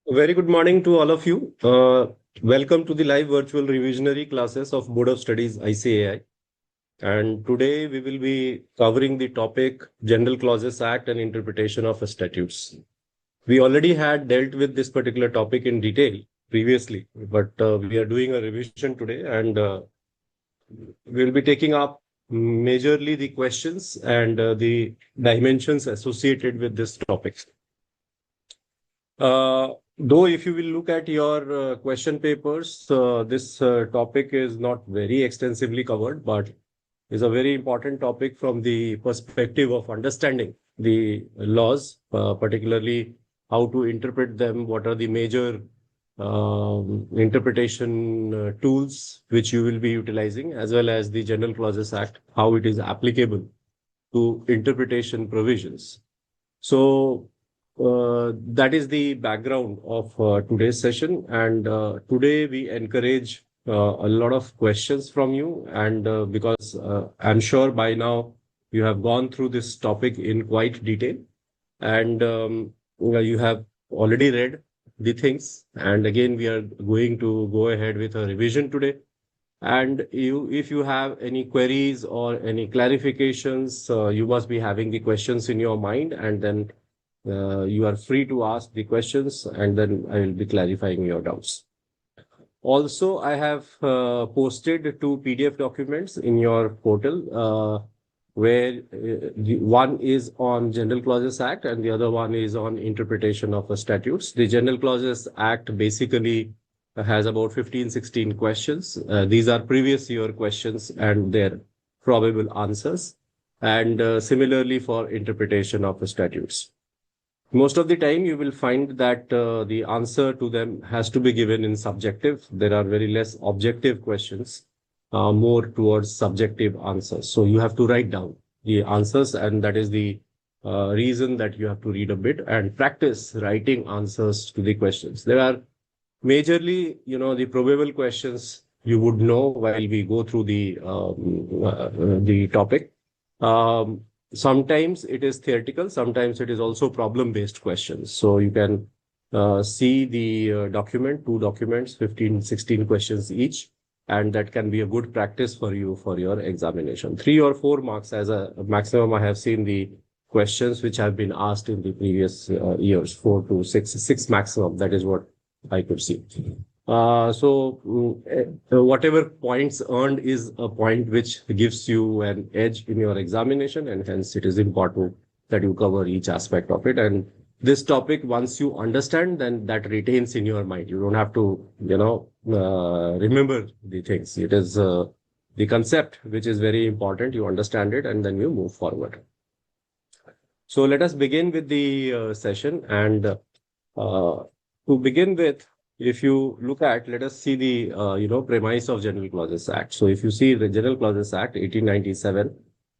Very good morning to all of you. Welcome to the live virtual revisionary classes of Board of Studies ICAI. And today we will be covering the topic General Clauses Act and Interpretation of Statutes. We already had dealt with this particular topic in detail previously, but we are doing a revision today and we'll be taking up majorly the questions and the dimensions associated with this topic. Though if you will look at your question papers, this topic is not very extensively covered, but is a very important topic from the perspective of understanding the laws, particularly how to interpret them, what are the major interpretation tools which you will be utilizing, as well as the General Clauses Act, how it is applicable to interpretation provisions. So that is the background of today's session. And today we encourage a lot of questions from you. And because I'm sure by now you have gone through this topic in quite detail. And you have already read the things. And again, we are going to go ahead with a revision today. And if you have any queries or any clarifications, you must be having the questions in your mind, and then you are free to ask the questions, and then I will be clarifying your doubts. Also, I have posted two PDF documents in your portal, where one is on General Clauses Act and the other one is on interpretation of the statutes. The General Clauses Act basically has about 15-16 questions. These are previous year questions and their probable answers. And similarly for interpretation of the statutes. Most of the time, you will find that the answer to them has to be given in subjective. There are very less objective questions, more towards subjective answers. So you have to write down the answers, and that is the reason that you have to read a bit and practice writing answers to the questions. There are majorly, the probable questions you would know while we go through the topic. Sometimes it is theoretical, sometimes it is also problem-based questions. So you can see the document, two documents, 15-16 questions each, and that can be a good practice for you for your examination. 3 or 4 marks as a maximum. I have seen the questions which have been asked in the previous years, 4 to 6 maximum. That is what I could see. Whatever points earned is a point which gives you an edge in your examination, and hence it is important that you cover each aspect of it. And this topic, once you understand, then that retains in your mind. You don't have to, remember the things. It is the concept which is very important. You understand it and then you move forward. So let us begin with the session. And to begin with, if you look at, let us see the, premise of General Clauses Act. So if you see the General Clauses Act, 1897,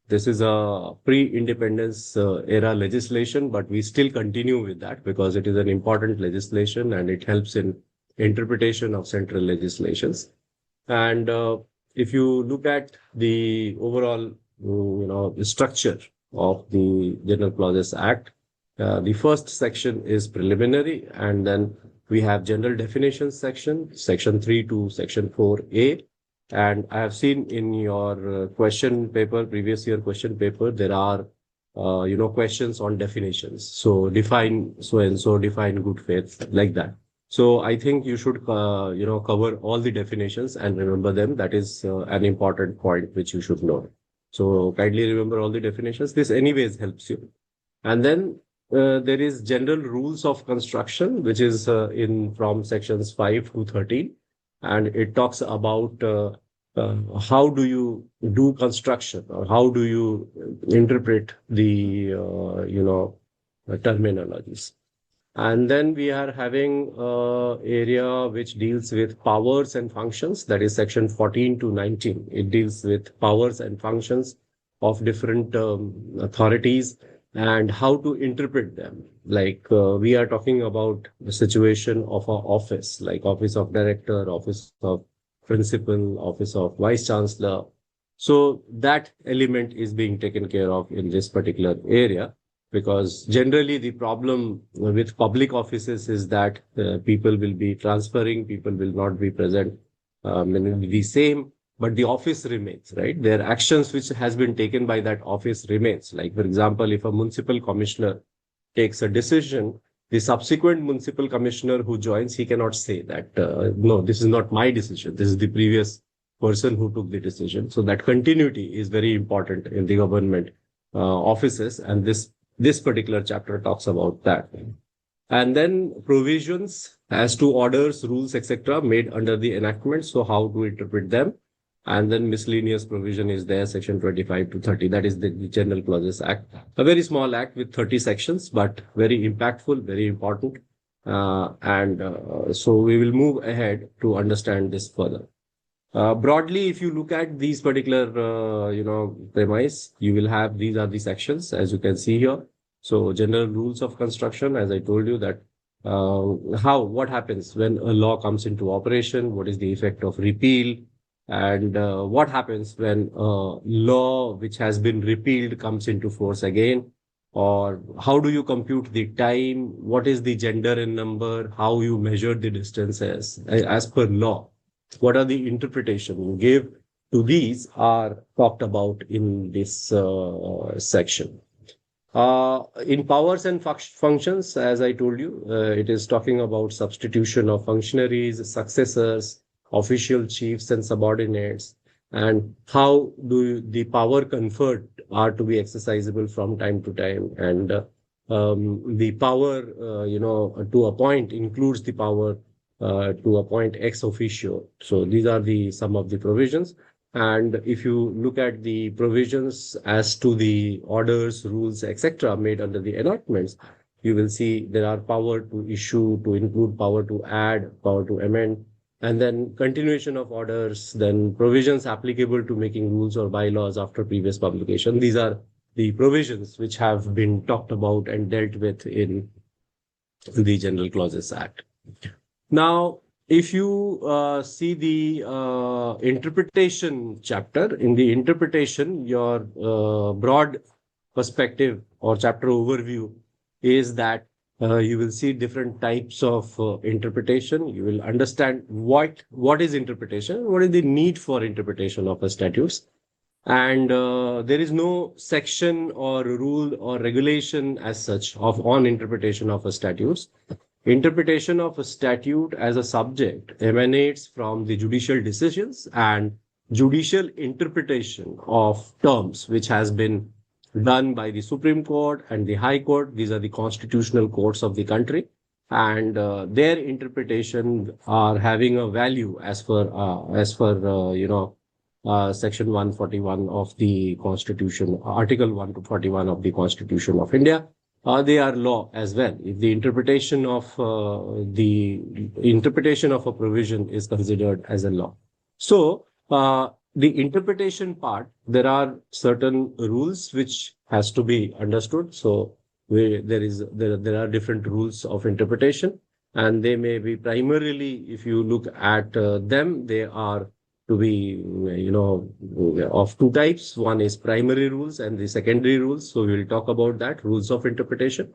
this is a pre-independence era legislation, but we still continue with that because it is an important legislation and it helps in interpretation of central legislations. And if you look at the overall, the structure of the General Clauses Act, the first section is preliminary, and then we have general definitions section 3 to section 4A. And I have seen in your question paper, previous year question paper, there are, questions on definitions. So define so and so, define good faith, like that. So I think you should, cover all the definitions and remember them. That is an important point which you should know. So kindly remember all the definitions. This anyways helps you. And then there is general rules of construction, which is in from sections 5 to 13. And it talks about how do you do construction, or how do you interpret the, terminologies. And then we are having area which deals with powers and functions. That is section 14 to 19. It deals with powers and functions of different authorities and how to interpret them. Like we are talking about the situation of an office, like office of director, office of principal, office of vice chancellor. So that element is being taken care of in this particular area. because generally the problem with public offices is that people will be transferring, people will not be present, and it will be the same, but the office remains, right? Their actions which has been taken by that office remains. Like, for example, if a municipal commissioner takes a decision, the subsequent municipal commissioner who joins, he cannot say that, no, this is not my decision. This is the previous person who took the decision. So that continuity is very important in the government offices. And this particular chapter talks about that. And then provisions as to orders, rules, etc. made under the enactment. So how to interpret them. And then miscellaneous provision is there, section 25 to 30. That is the General Clauses Act. A very small act with 30 sections, but very impactful, very important. So we will move ahead to understand this further. Broadly, if you look at these particular, premise, you will have, these are the sections, as you can see here. So general rules of construction, as I told you that, what happens when a law comes into operation, what is the effect of repeal, and what happens when a law which has been repealed comes into force again, or how do you compute the time, what is the gender in number, how you measure the distances as per law, what are the interpretation you give to these are talked about in this section. In powers and functions, as I told you, it is talking about substitution of functionaries, successors, official chiefs and subordinates, and how do the power conferred are to be exercisable from time to time. And the power, to appoint includes the power to appoint ex officio. So these are some of the provisions. And if you look at the provisions as to the orders, rules, etc., made under the enactments, you will see there are power to issue, to include power to add, power to amend, and then continuation of orders, then provisions applicable to making rules or bylaws after previous publication. These are the provisions which have been talked about and dealt with in the General Clauses Act. Now, if you see the interpretation chapter, in the interpretation, your broad perspective or chapter overview is that you will see different types of interpretation. You will understand what is interpretation, what is the need for interpretation of a statutes. And there is no section or rule or regulation as such on interpretation of a statutes. Interpretation of a statute as a subject emanates from the judicial decisions and judicial interpretation of terms, which has been done by the Supreme Court and the High Court. These are the constitutional courts of the country, and their interpretation are having a value as per section 141 of the Constitution, Article 141 of the Constitution of India. They are law as well. If the interpretation of a provision is considered as a law. So the interpretation part, there are certain rules which has to be understood. So there are different rules of interpretation, and they may be primarily, if you look at them, they are to be, of two types. One is primary rules and the secondary rules. So we will talk about that, rules of interpretation.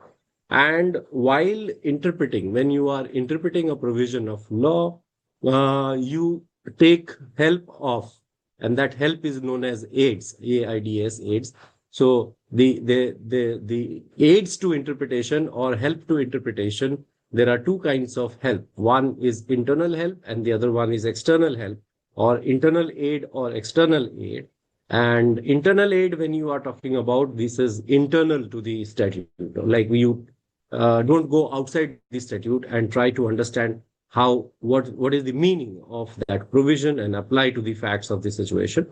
And while interpreting, when you are interpreting a provision of law, you take help of, and that help is known as aids, AIDS, aids. So the aids to interpretation or help to interpretation, there are two kinds of help. One is internal help and the other one is external help, or internal aid or external aid. And internal aid, when you are talking about, this is internal to the statute. Like you don't go outside the statute and try to understand what is the meaning of that provision and apply to the facts of the situation.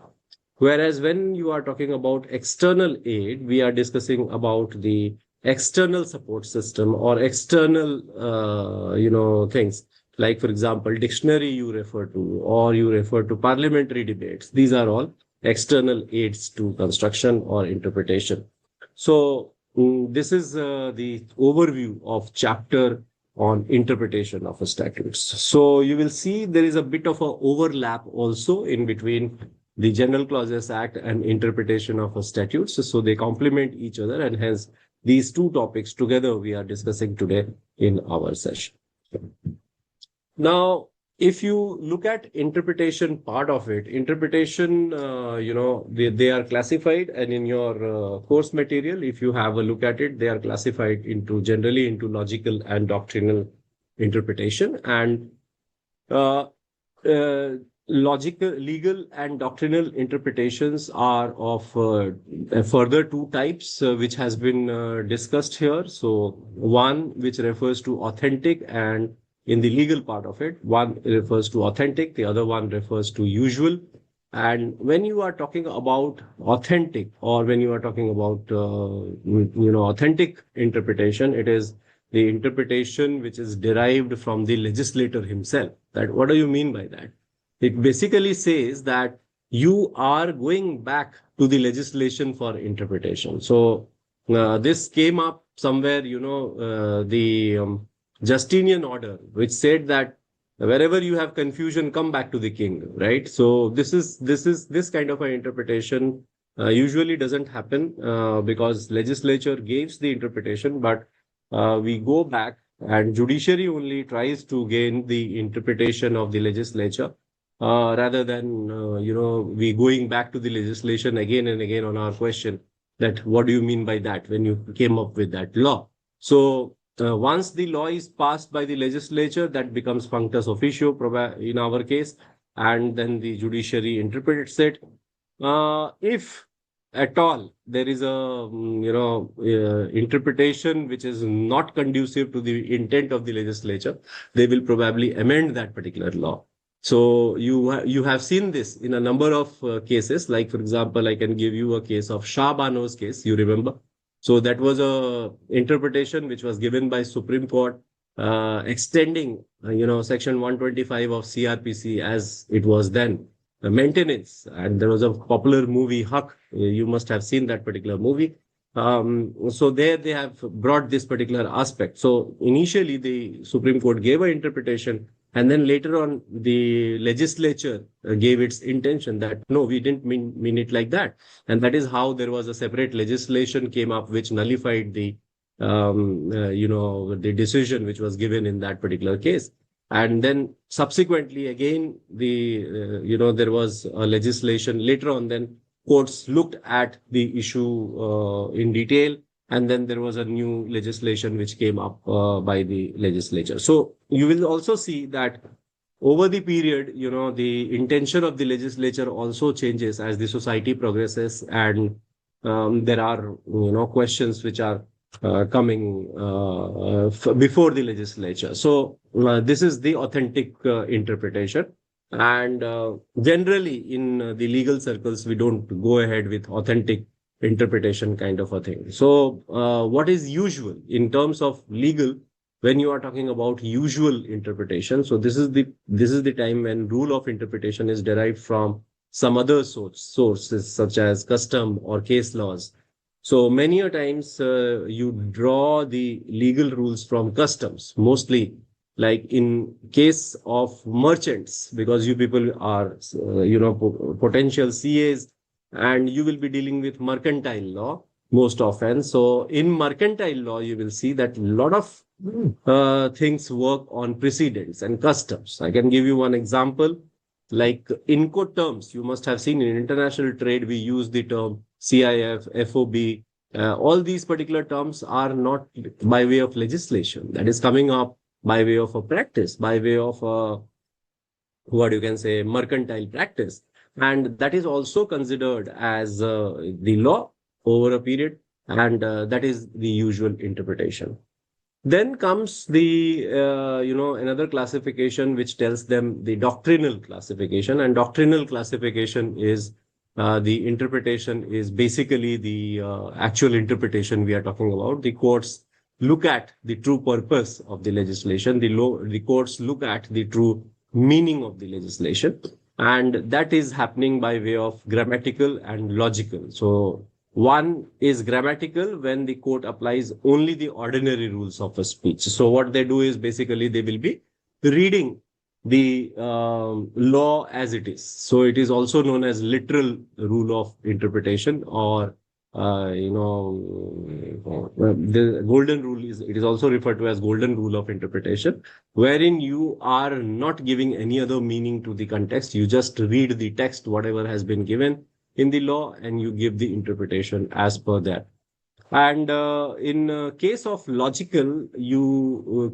Whereas when you are talking about external aid, we are discussing about the external support system or external, things. Like, for example, dictionary you refer to, or you refer to parliamentary debates. These are all external aids to construction or interpretation. So this is the overview of chapter on interpretation of a statutes. So you will see there is a bit of an overlap also in between the General Clauses Act and interpretation of a statutes. So they complement each other, and hence these two topics together we are discussing today in our session. Now, if you look at interpretation part of it, interpretation, they are classified, and in your course material, if you have a look at it, they are classified generally into logical and doctrinal interpretation. And uh, logical, legal, and doctrinal interpretations are of further two types, which has been discussed here. So one which refers to authentic, and in the legal part of it, one refers to authentic, the other one refers to usual. And when you are talking about authentic, or when you are talking about authentic interpretation, it is the interpretation which is derived from the legislator himself. That, what do you mean by that? It basically says that you are going back to the legislation for interpretation. So this came up somewhere, the Justinian order, which said that wherever you have confusion, come back to the king, right? So this kind of an interpretation usually doesn't happen because legislature gives the interpretation, but we go back, and judiciary only tries to gain the interpretation of the legislature rather than we going back to the legislation again and again on our question that what do you mean by that when you came up with that law. So once the law is passed by the legislature, that becomes functus officio in our case, and then the judiciary interprets it. If at all there is a interpretation which is not conducive to the intent of the legislature, they will probably amend that particular law. So you have seen this in a number of cases. Like, for example, I can give you a case of Shah Bano's case. You remember? So that was a interpretation which was given by Supreme Court, extending, Section 125 of CRPC as it was then, maintenance. And there was a popular movie, Huck. You must have seen that particular movie. So there they have brought this particular aspect. So initially the Supreme Court gave an interpretation, and then later on the legislature gave its intention that no, we didn't mean it like that. And that is how there was a separate legislation came up which nullified the the decision which was given in that particular case. And then subsequently again there was a legislation later on. Then courts looked at the issue in detail, and then there was a new legislation which came up by the legislature. So you will also see that over the period, the intention of the legislature also changes as the society progresses, and there are questions which are coming before the legislature. So this is the authentic interpretation. And generally in the legal circles, we don't go ahead with authentic interpretation kind of a thing. So what is usual in terms of legal? When you are talking about usual interpretation, so this is the time when rule of interpretation is derived from some other sources such as custom or case laws. So many a times you draw the legal rules from customs, mostly like in case of merchants, because you people are potential CAs, and you will be dealing with mercantile law most often. So in mercantile law, you will see that a lot of things work on precedents and customs. I can give you one example. Like Incoterms, you must have seen in international trade, we use the term CIF, FOB. All these particular terms are not by way of legislation. That is coming up by way of a practice, by way of what you can say, mercantile practice. And that is also considered as the law over a period, and that is the usual interpretation. Then comes the, another classification which tells them the doctrinal classification. And doctrinal classification is the interpretation is basically the actual interpretation we are talking about. The courts look at the true purpose of the legislation. The courts look at the true meaning of the legislation. And that is happening by way of grammatical and logical. So one is grammatical when the court applies only the ordinary rules of a speech. So what they do is basically they will be reading the law as it is. So it is also known as literal rule of interpretation, or the golden rule it is also referred to as golden rule of interpretation, wherein you are not giving any other meaning to the context. You just read the text, whatever has been given in the law, and you give the interpretation as per that. And in case of logical,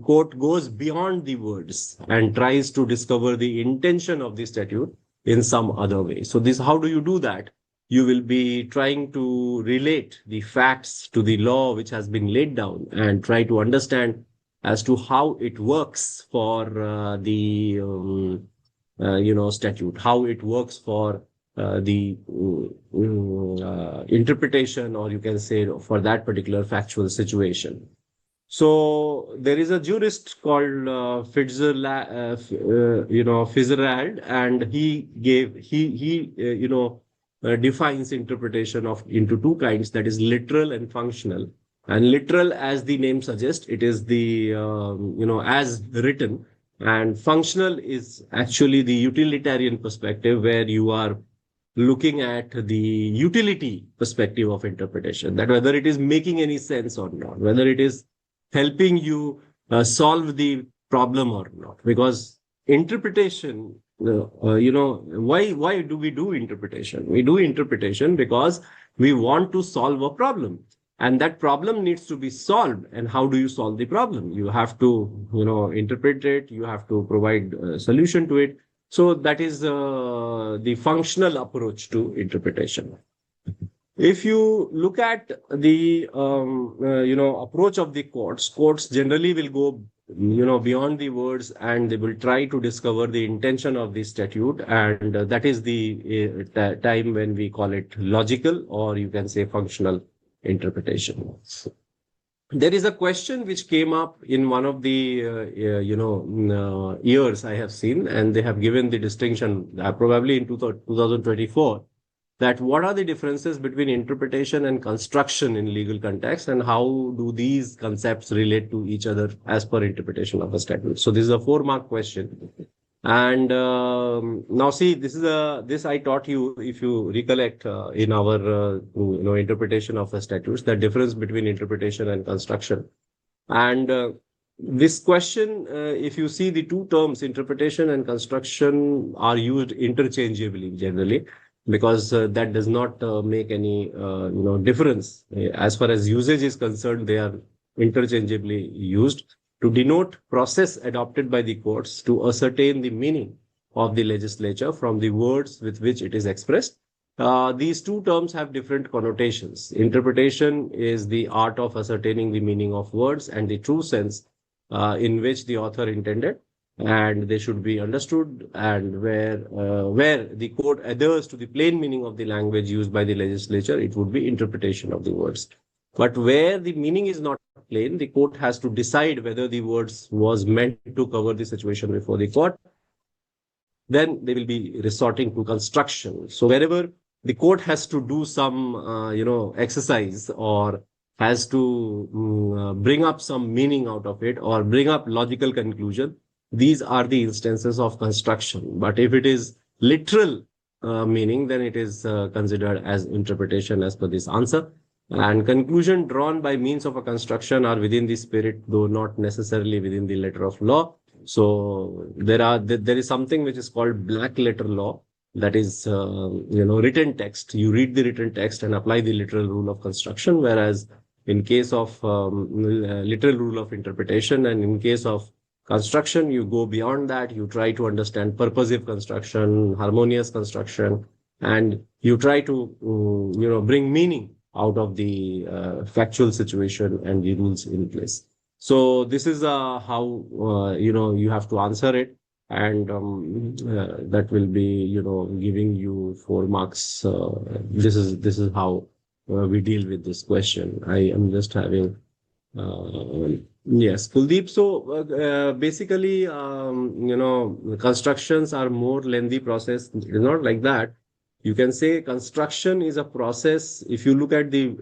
court goes beyond the words and tries to discover the intention of the statute in some other way. So this, how do you do that? You will be trying to relate the facts to the law which has been laid down and try to understand as to how it works for the statute, how it works for the interpretation, or you can say for that particular factual situation. So there is a jurist called Fitzgerald, and he defines interpretation of into two kinds, that is literal and functional. And literal, as the name suggests, it is the as written, and functional is actually the utilitarian perspective, where you are looking at the utility perspective of interpretation, that whether it is making any sense or not, whether it is helping you solve the problem or not. Because interpretation, why do we do interpretation? We do interpretation because we want to solve a problem, and that problem needs to be solved. And how do you solve the problem? You have to, interpret it. You have to provide a solution to it. So that is the functional approach to interpretation. If you look at the approach of the courts generally will go beyond the words, and they will try to discover the intention of the statute, and that is the time when we call it logical, or you can say functional interpretation. There is a question which came up in one of the years I have seen, and they have given the distinction probably in 2024, that what are the differences between interpretation and construction in legal context, and how do these concepts relate to each other as per interpretation of a statute. So this is a 4-mark question. And now see, this I taught you, if you recollect, in our interpretation of the statutes, the difference between interpretation and construction. And this question, if you see, the two terms interpretation and construction are used interchangeably generally, because that does not make any difference as far as usage is concerned. They are interchangeably used to denote process adopted by the courts to ascertain the meaning of the legislature from the words with which it is expressed. These two terms have different connotations. Interpretation is the art of ascertaining the meaning of words and the true sense in which the author intended, and they should be understood, and where the court adheres to the plain meaning of the language used by the legislature, it would be interpretation of the words. But where the meaning is not plain, the court has to decide whether the words was meant to cover the situation before the court. Then they will be resorting to construction. So wherever the court has to do some, exercise, or has to bring up some meaning out of it, or bring up logical conclusion, these are the instances of construction. But if it is literal meaning, then it is considered as interpretation as per this answer. And conclusion drawn by means of a construction are within the spirit, though not necessarily within the letter of law. So there is something which is called black letter law, that is written text. You read the written text and apply the literal rule of construction, whereas in case of literal rule of interpretation, and in case of construction, you go beyond that. You try to understand purposive construction, harmonious construction, and you try to bring meaning out of the factual situation and the rules in place. So this is how you have to answer it, and that will be giving you 4 marks. This is how we deal with this question. I am just having yes, Kuldeep. So basically, constructions are more lengthy process. It's not like that. You can say construction is a process. If you look at the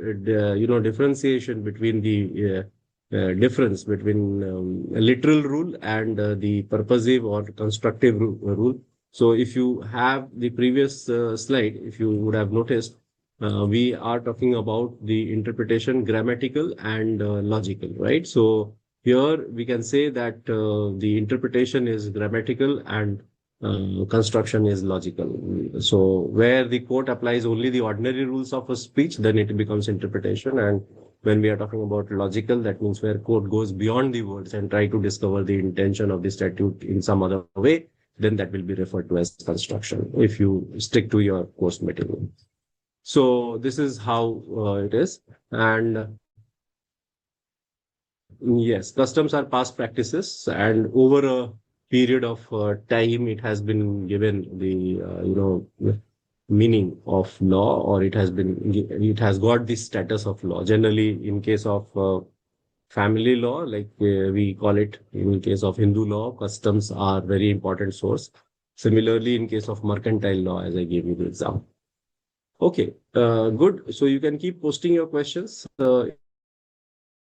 differentiation between the difference between a literal rule and the purposive or constructive rule. So if you have the previous slide, if you would have noticed, we are talking about the interpretation grammatical and logical, right? So here we can say that the interpretation is grammatical and construction is logical. So where the court applies only the ordinary rules of a speech, then it becomes interpretation. And when we are talking about logical, that means where court goes beyond the words and try to discover the intention of the statute in some other way, then that will be referred to as construction if you stick to your course material. So this is how it is. And yes, customs are past practices, and over a period of time, it has been given the meaning of law, or it has got the status of law. Generally, in case of family law, like we call it, in case of Hindu law, customs are very important source. Similarly, in case of mercantile law, as I gave you the example. Okay, good. So you can keep posting your questions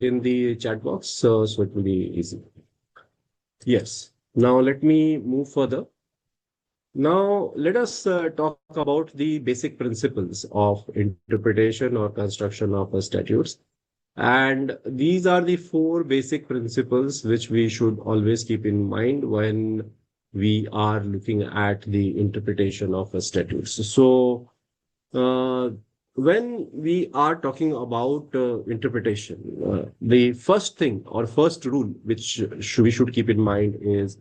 in the chat box, so it will be easy. Yes. Now let me move further. Now let us talk about the basic principles of interpretation or construction of statutes. And these are the four basic principles which we should always keep in mind when we are looking at the interpretation of statutes. So uh, when we are talking about interpretation, the first thing or first rule which we should keep in mind is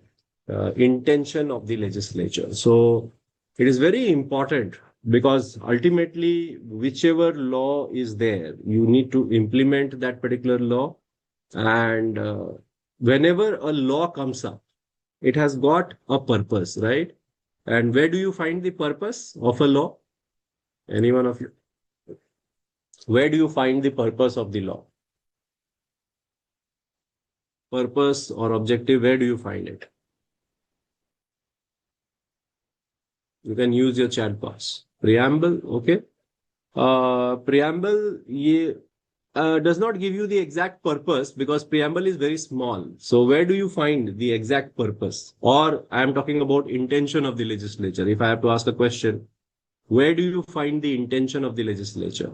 intention of the legislature. So it is very important because ultimately, whichever law is there, you need to implement that particular law. And whenever a law comes up, it has got a purpose, right? And where do you find the purpose of a law? Any one of you? Where do you find the purpose of the law? Purpose or objective, where do you find it? You can use your chat box. Preamble, okay. Preamble does not give you the exact purpose because preamble is very small. So where do you find the exact purpose? Or I am talking about intention of the legislature. If I have to ask a question, where do you find the intention of the legislature?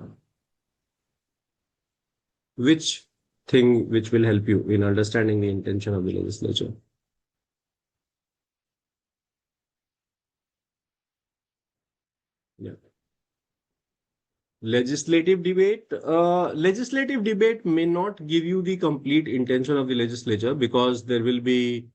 Which thing which will help you in understanding the intention of the legislature? Yeah. Legislative debate may not give you the complete intention of the legislature because there will be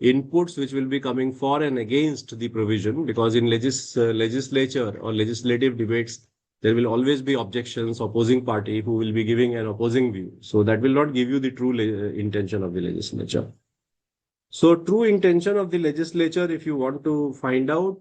inputs which will be coming for and against the provision, because in legislature or legislative debates, there will always be objections, opposing party who will be giving an opposing view. So that will not give you the true intention of the legislature. So true intention of the legislature, if you want to find out,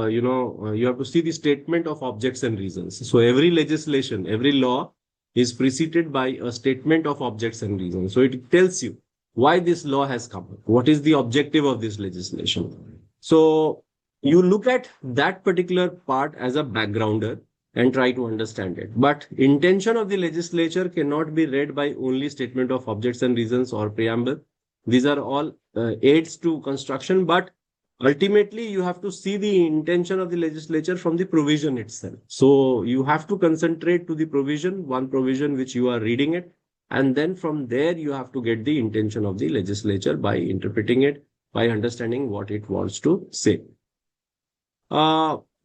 you have to see the statement of objects and reasons. So every legislation, every law is preceded by a statement of objects and reasons. So it tells you why this law has come, what is the objective of this legislation. So you look at that particular part as a backgrounder and try to understand it. But intention of the legislature cannot be read by only statement of objects and reasons or preamble. These are all aids to construction, but ultimately you have to see the intention of the legislature from the provision itself. So you have to concentrate to the provision, one provision which you are reading it, and then from there you have to get the intention of the legislature by interpreting it, by understanding what it wants to say.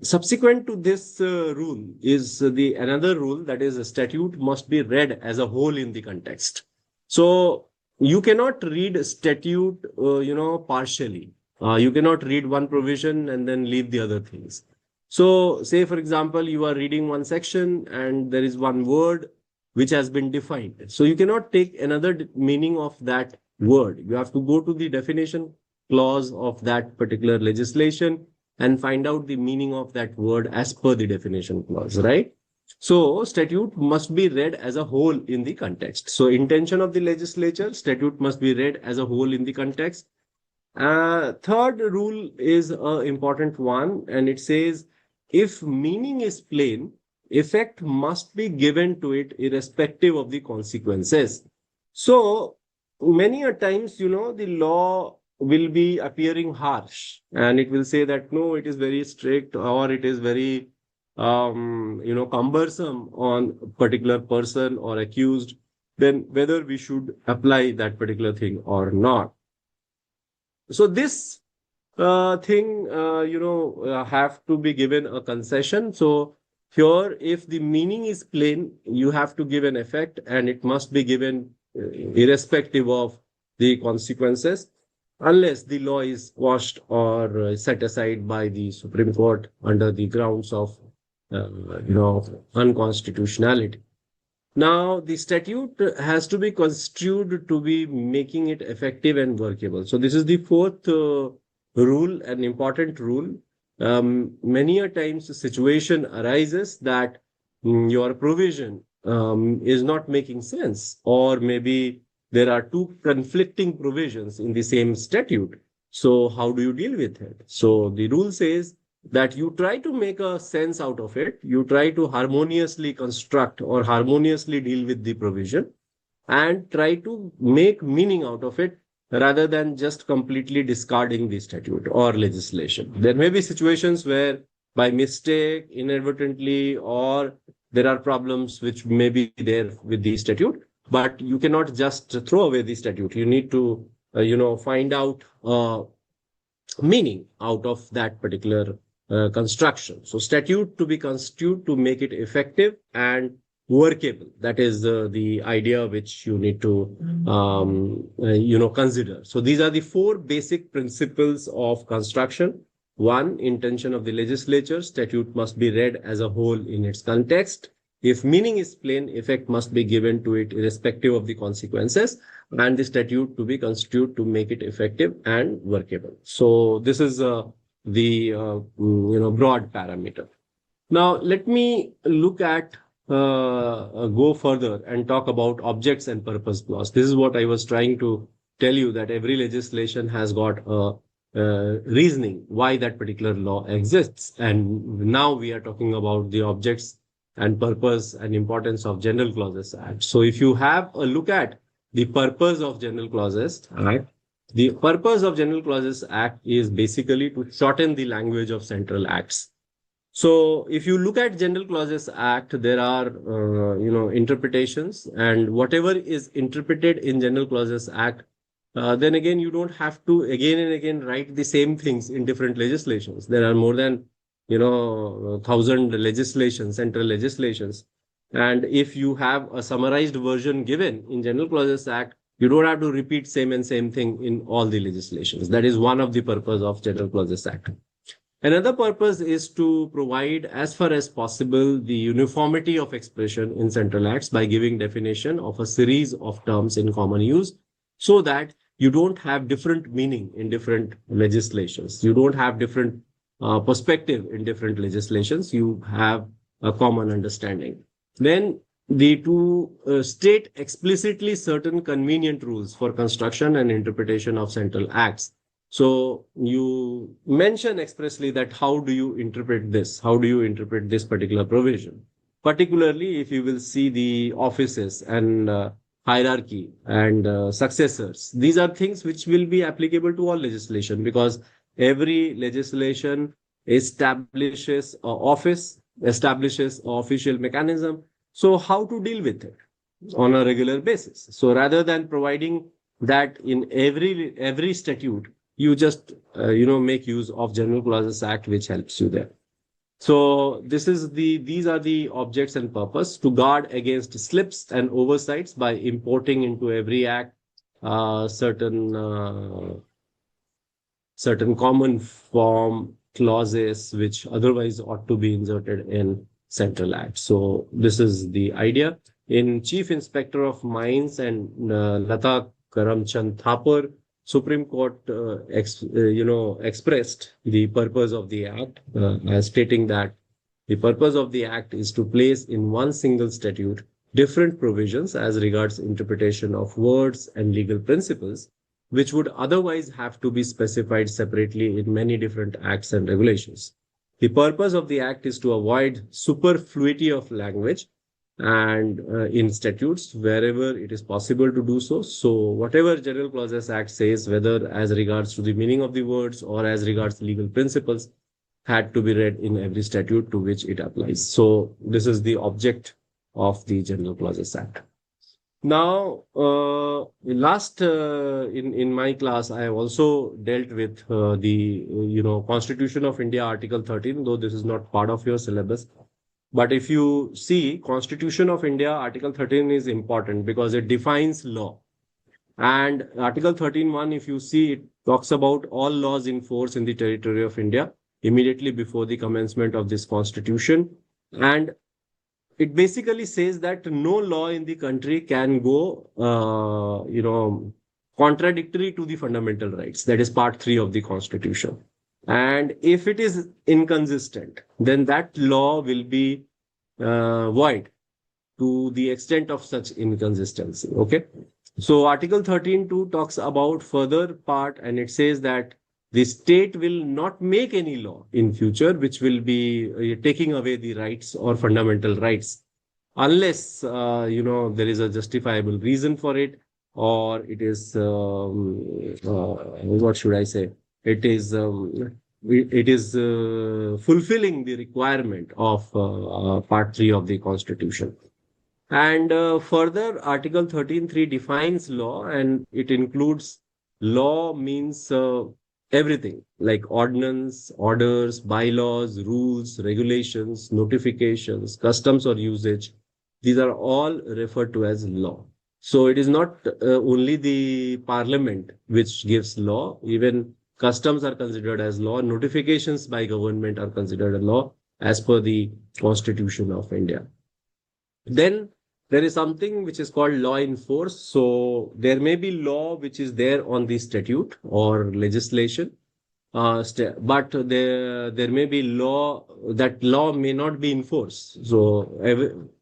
Subsequent to this rule is the another rule, that is a statute must be read as a whole in the context. So you cannot read statute, partially. You cannot read one provision and then leave the other things. So say, for example, you are reading one section and there is one word which has been defined. So you cannot take another meaning of that word. You have to go to the definition clause of that particular legislation and find out the meaning of that word as per the definition clause, right? So statute must be read as a whole in the context. So intention of the legislature, statute must be read as a whole in the context. Third rule is an important one, and it says if meaning is plain, effect must be given to it irrespective of the consequences. So many a times, the law will be appearing harsh and it will say that no, it is very strict or it is very cumbersome on a particular person or accused, then whether we should apply that particular thing or not. So this thing, have to be given a concession. So here, if the meaning is plain, you have to give an effect, and it must be given irrespective of the consequences, unless the law is quashed or set aside by the Supreme Court under the grounds of, unconstitutionality. Now, the statute has to be construed to be making it effective and workable. So this is the fourth rule, an important rule. Many a times a situation arises that your provision is not making sense, or maybe there are two conflicting provisions in the same statute. So how do you deal with it? So the rule says that you try to make a sense out of it. You try to harmoniously construct or harmoniously deal with the provision and try to make meaning out of it rather than just completely discarding the statute or legislation. There may be situations where by mistake, inadvertently, or there are problems which may be there with the statute, but you cannot just throw away the statute. You need to, find out meaning out of that particular construction. So statute to be construed to make it effective and workable. That is the idea which you need to, consider. So these are the four basic principles of construction. One, intention of the legislature. Statute must be read as a whole in its context. If meaning is plain, effect must be given to it irrespective of the consequences, and the statute to be construed to make it effective and workable. So this is the broad parameter. Now let me look at go further and talk about objects and purpose clause. This is what I was trying to tell you, that every legislation has got a reasoning why that particular law exists, and now we are talking about the objects and purpose and importance of General Clauses Act. So if you have a look at the purpose of General Clauses Act, the purpose of General Clauses Act is basically to shorten the language of central acts. So if you look at General Clauses Act, there are, interpretations, and whatever is interpreted in General Clauses Act, then again, you don't have to again and again write the same things in different legislations. There are more than 1,000 legislations, central legislations. And if you have a summarized version given in General Clauses Act, you don't have to repeat same thing in all the legislations. That is one of the purpose of General Clauses Act. Another purpose is to provide, as far as possible, the uniformity of expression in central acts by giving definition of a series of terms in common use, so that you don't have different meaning in different legislations. You don't have different perspective in different legislations. You have a common understanding. Then to state explicitly certain convenient rules for construction and interpretation of central acts. So you mention expressly that how do you interpret this? How do you interpret this particular provision? Particularly if you will see the offices and hierarchy and successors. These are things which will be applicable to all legislation, because every legislation establishes an office, establishes an official mechanism. So how to deal with it on a regular basis? So rather than providing that in every statute, you just make use of General Clauses Act, which helps you there. So these are the objects and purpose: to guard against slips and oversights by importing into every act certain common form clauses which otherwise ought to be inserted in central act. So this is the idea. In Chief Inspector of Mines and Lata Karamchand Thapar, Supreme Court expressed the purpose of the act as stating that the purpose of the act is to place in one single statute different provisions as regards interpretation of words and legal principles, which would otherwise have to be specified separately in many different acts and regulations. The purpose of the act is to avoid superfluity of language and in statutes wherever it is possible to do so. So whatever General Clauses Act says, whether as regards to the meaning of the words or as regards legal principles, had to be read in every statute to which it applies. So this is the object of the General Clauses Act. Now, in my class, I have also dealt with the Constitution of India, Article 13, though this is not part of your syllabus. But if you see, Constitution of India, Article 13 is important because it defines law. And Article 13(1), if you see, it talks about all laws in force in the territory of India immediately before the commencement of this Constitution. And it basically says that no law in the country can go, contradictory to the fundamental rights. That is part 3 of the Constitution. And if it is inconsistent, then that law will be void to the extent of such inconsistency. Okay. So Article 13(2) talks about further part, and it says that the state will not make any law in future which will be taking away the rights or fundamental rights unless there is a justifiable reason for it, or it is what should I say? It is fulfilling the requirement of Part 3 of the Constitution. And further, Article 13(3) defines law, and it includes law means everything like ordinance, orders, bylaws, rules, regulations, notifications, customs or usage. These are all referred to as law. So it is not only the parliament which gives law, even customs are considered as law, notifications by government are considered a law as per the Constitution of India. Then there is something which is called law in force. So there may be law which is there on the statute or legislation, but there may be law that law may not be in force. So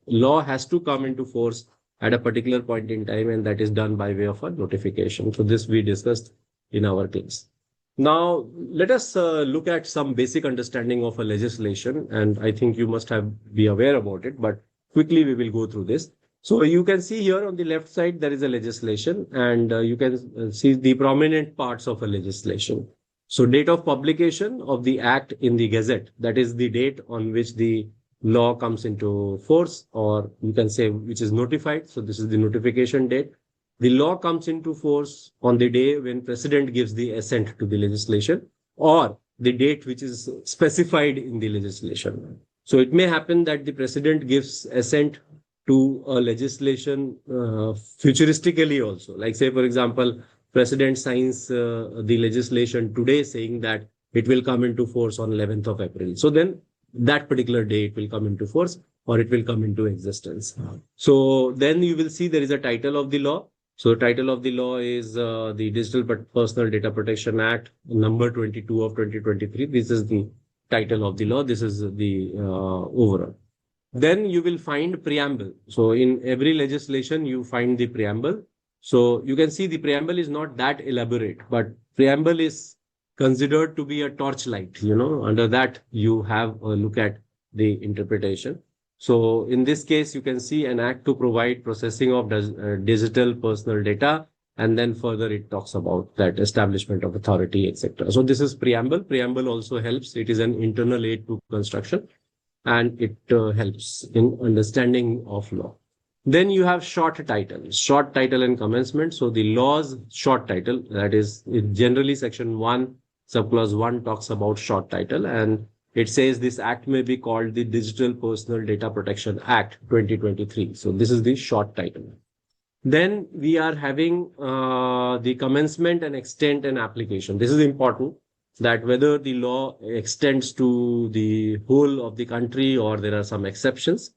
law has to come into force at a particular point in time, and that is done by way of a notification. So this we discussed in our class. Now let us look at some basic understanding of a legislation, and I think you must be aware about it, but quickly we will go through this. So you can see here on the left side, there is a legislation, and you can see the prominent parts of a legislation. So date of publication of the act in the Gazette, that is the date on which the law comes into force, or you can say which is notified. So this is the notification date. The law comes into force on the day when President gives the assent to the legislation, or the date which is specified in the legislation. So it may happen that the President gives assent to a legislation futuristically also. Like say, for example, President signs the legislation today saying that it will come into force on 11th of April. So then that particular day it will come into force, or it will come into existence. So then you will see there is a title of the law. So title of the law is the Digital Personal Data Protection Act, number 22 of 2023. This is the title of the law. This is the overall. Then you will find preamble. So in every legislation, you find the preamble. So you can see the preamble is not that elaborate, but preamble is considered to be a torchlight. Under that, you have a look at the interpretation. So in this case, you can see an act to provide processing of digital personal data. And then further, it talks about that establishment of authority, etc. So this is preamble. Preamble also helps. It is an internal aid to construction, and it helps in understanding of law. Then you have short title and commencement. So the law's short title, that is generally section 1, subclause 1 talks about short title, and it says this act may be called the Digital Personal Data Protection Act 2023. So this is the short title. Then we are having the commencement and extent and application. This is important, that whether the law extends to the whole of the country or there are some exceptions.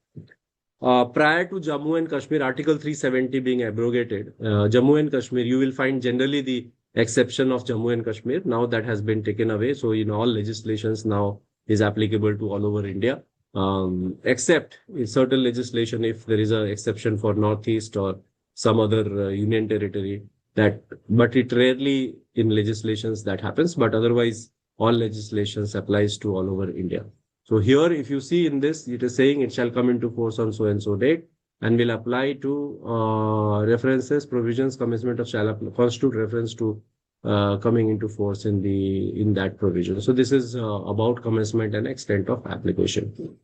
Prior to Jammu and Kashmir, Article 370 being abrogated, Jammu and Kashmir, you will find generally the exception of Jammu and Kashmir. Now that has been taken away. So in all legislations now is applicable to all over India, except in certain legislation, if there is an exception for Northeast or some other union territory, but it rarely in legislations that happens, but otherwise all legislations applies to all over India. So here, if you see in this, it is saying it shall come into force on so and so date and will apply to references, provisions, commencement of shall constitute reference to coming into force in that provision. So this is about commencement and extent of application.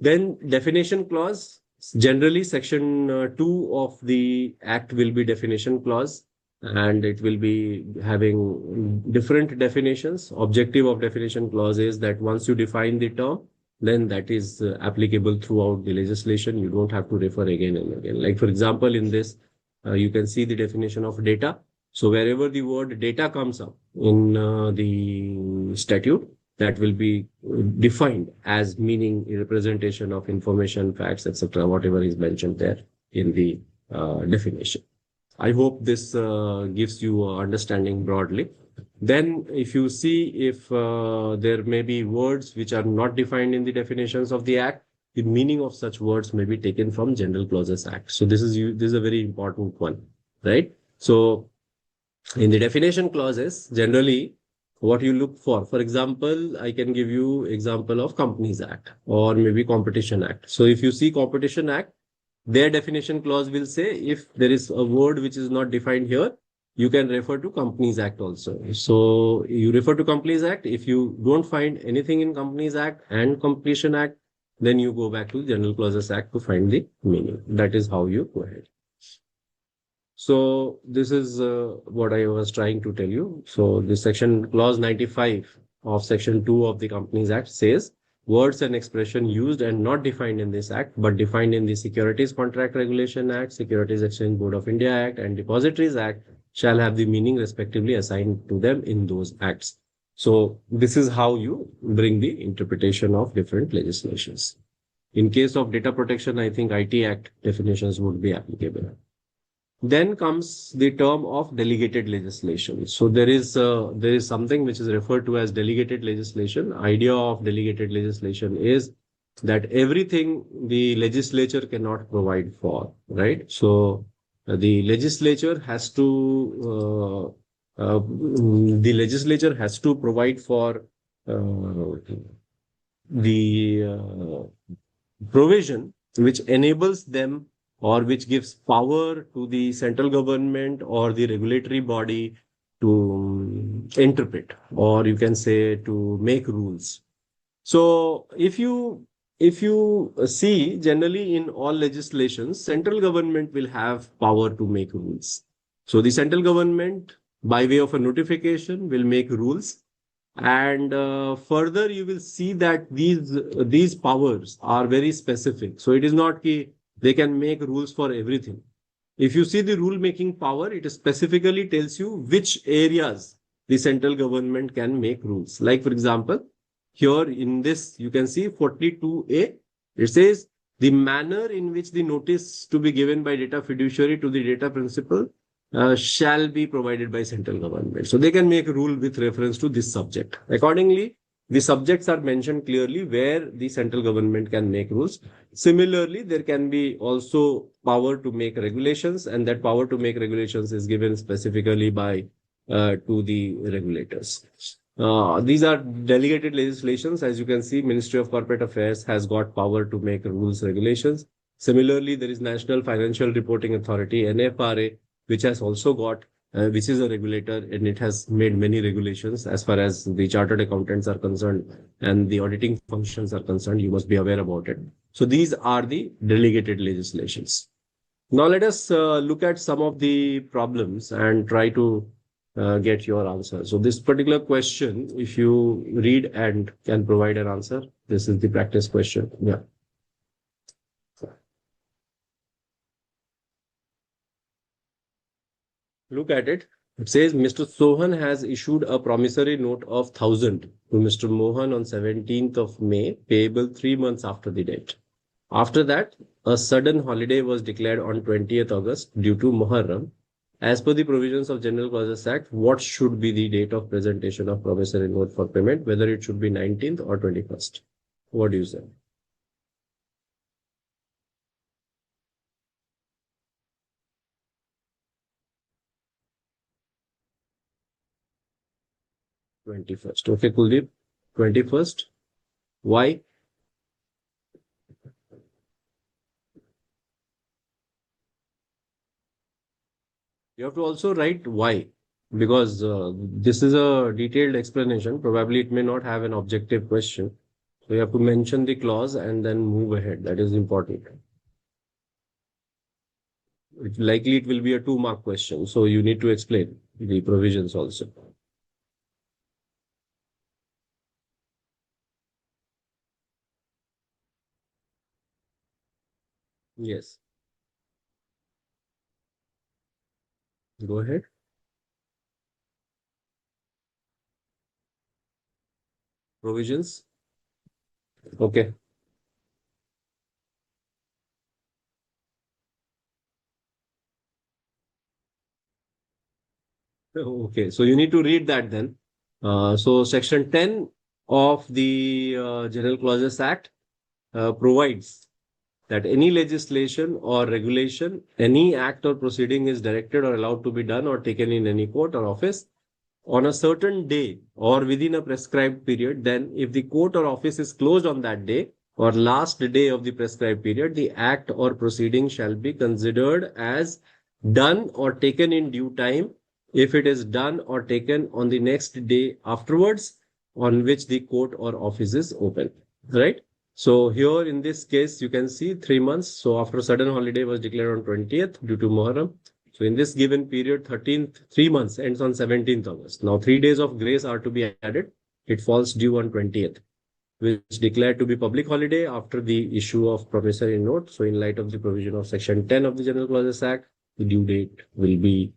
Then definition clause. Generally, section 2 of the act will be definition clause, and it will be having different definitions. Objective of definition clause is that once you define the term, then that is applicable throughout the legislation. You don't have to refer again and again. Like for example, in this, you can see the definition of data. So wherever the word data comes up in the statute, that will be defined as meaning a representation of information, facts, etc., whatever is mentioned there in the definition. I hope this gives you understanding broadly. Then if you see if there may be words which are not defined in the definitions of the act, the meaning of such words may be taken from General Clauses Act. So this is a very important one, right? So in the definition clauses, generally what you look for example, I can give you example of Companies Act or maybe Competition Act. So if you see Competition Act, their definition clause will say if there is a word which is not defined here, you can refer to Companies Act also. So you refer to Companies Act. If you don't find anything in Companies Act and Competition Act, then you go back to General Clauses Act to find the meaning. That is how you go ahead. So this is what I was trying to tell you. So the section clause 95 of section 2 of the Companies Act says words and expression used and not defined in this act, but defined in the Securities Contract Regulation Act, Securities Exchange Board of India Act, and Depositories Act shall have the meaning respectively assigned to them in those acts. So this is how you bring the interpretation of different legislations. In case of data protection, I think IT Act definitions would be applicable. Then comes the term of delegated legislation. So there is something which is referred to as delegated legislation. Idea of delegated legislation is that everything the legislature cannot provide for, right? So the legislature has to provide for the provision which enables them or which gives power to the central government or the regulatory body to interpret, or you can say to make rules. So if you see generally in all legislations, central government will have power to make rules. So the central government, by way of a notification, will make rules. And further, you will see that these powers are very specific. So it is not that they can make rules for everything. If you see the rule making power, it specifically tells you which areas the central government can make rules. Like for example, here in this, you can see 42A, it says the manner in which the notice to be given by data fiduciary to the data principal shall be provided by central government. So they can make a rule with reference to this subject. Accordingly, the subjects are mentioned clearly where the central government can make rules. Similarly, there can be also power to make regulations, and that power to make regulations is given specifically by to the regulators. These are delegated legislations. As you can see, Ministry of Corporate Affairs has got power to make rules, regulations. Similarly, there is National Financial Reporting Authority, NFRA, which has also got, which is a regulator, and it has made many regulations as far as the chartered accountants are concerned and the auditing functions are concerned. You must be aware about it. So these are the delegated legislations. Now let us look at some of the problems and try to get your answer. So this particular question, if you read and can provide an answer, this is the practice question. Yeah. Look at it. It says Mr. Sohan has issued a promissory note of 1,000 to Mr. Mohan on 17th of May, payable 3 months after the date. After that, a sudden holiday was declared on 20th August due to Muharram. As per the provisions of General Clauses Act, what should be the date of presentation of promissory note for payment, whether it should be 19th or 21st? What do you say? 21st. Okay, Kuldeep. 21st. Why? You have to also write why. because this is a detailed explanation. Probably it may not have an objective question. So you have to mention the clause and then move ahead. That is important. Likely it will be a 2-mark question. So you need to explain the provisions also. Yes. Go ahead. Provisions. Okay. Okay. So you need to read that then. So Section 10 of the General Clauses Act provides that any legislation or regulation, any act or proceeding is directed or allowed to be done or taken in any court or office on a certain day or within a prescribed period, then if the court or office is closed on that day or last day of the prescribed period, the act or proceeding shall be considered as done or taken in due time if it is done or taken on the next day afterwards on which the court or office is open. Right? So here in this case, you can see 3 months. So after sudden holiday was declared on 20th due to Muharram. So in this given period, 13th, 3 months ends on 17th August. Now 3 days of grace are to be added. It falls due on 20th, which declared to be public holiday after the issue of promissory note. So in light of the provision of Section 10 of the General Clauses Act, the due date will be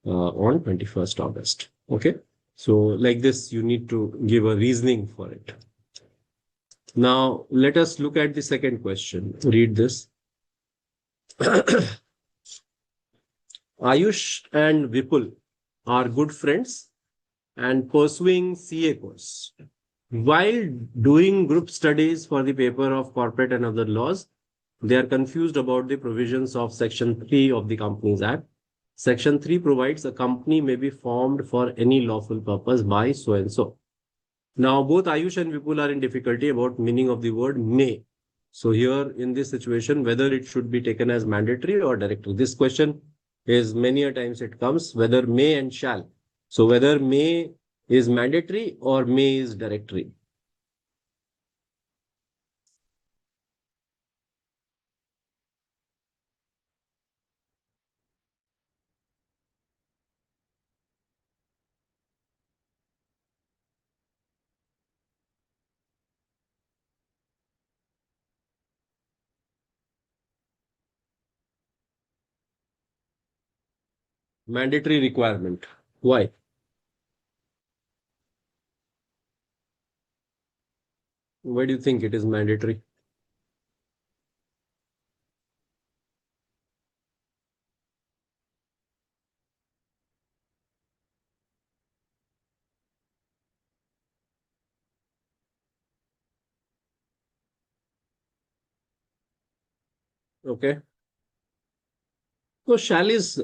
on 21st August. Okay. So like this, you need to give a reasoning for it. Now, let us look at the second question. Read this. Ayush and Vipul are good friends and pursuing CA course. While doing group studies for the paper of corporate and other laws, they are confused about the provisions of Section 3 of the Companies Act. Section 3 provides a company may be formed for any lawful purpose by so and so. Now, both Ayush and Vipul are in difficulty about meaning of the word may. So here in this situation, whether it should be taken as mandatory or directory. This question is many a times it comes, whether may and shall. So whether may is mandatory or may is directory. Mandatory requirement. Why? Why do you think it is mandatory? Okay. So shall is,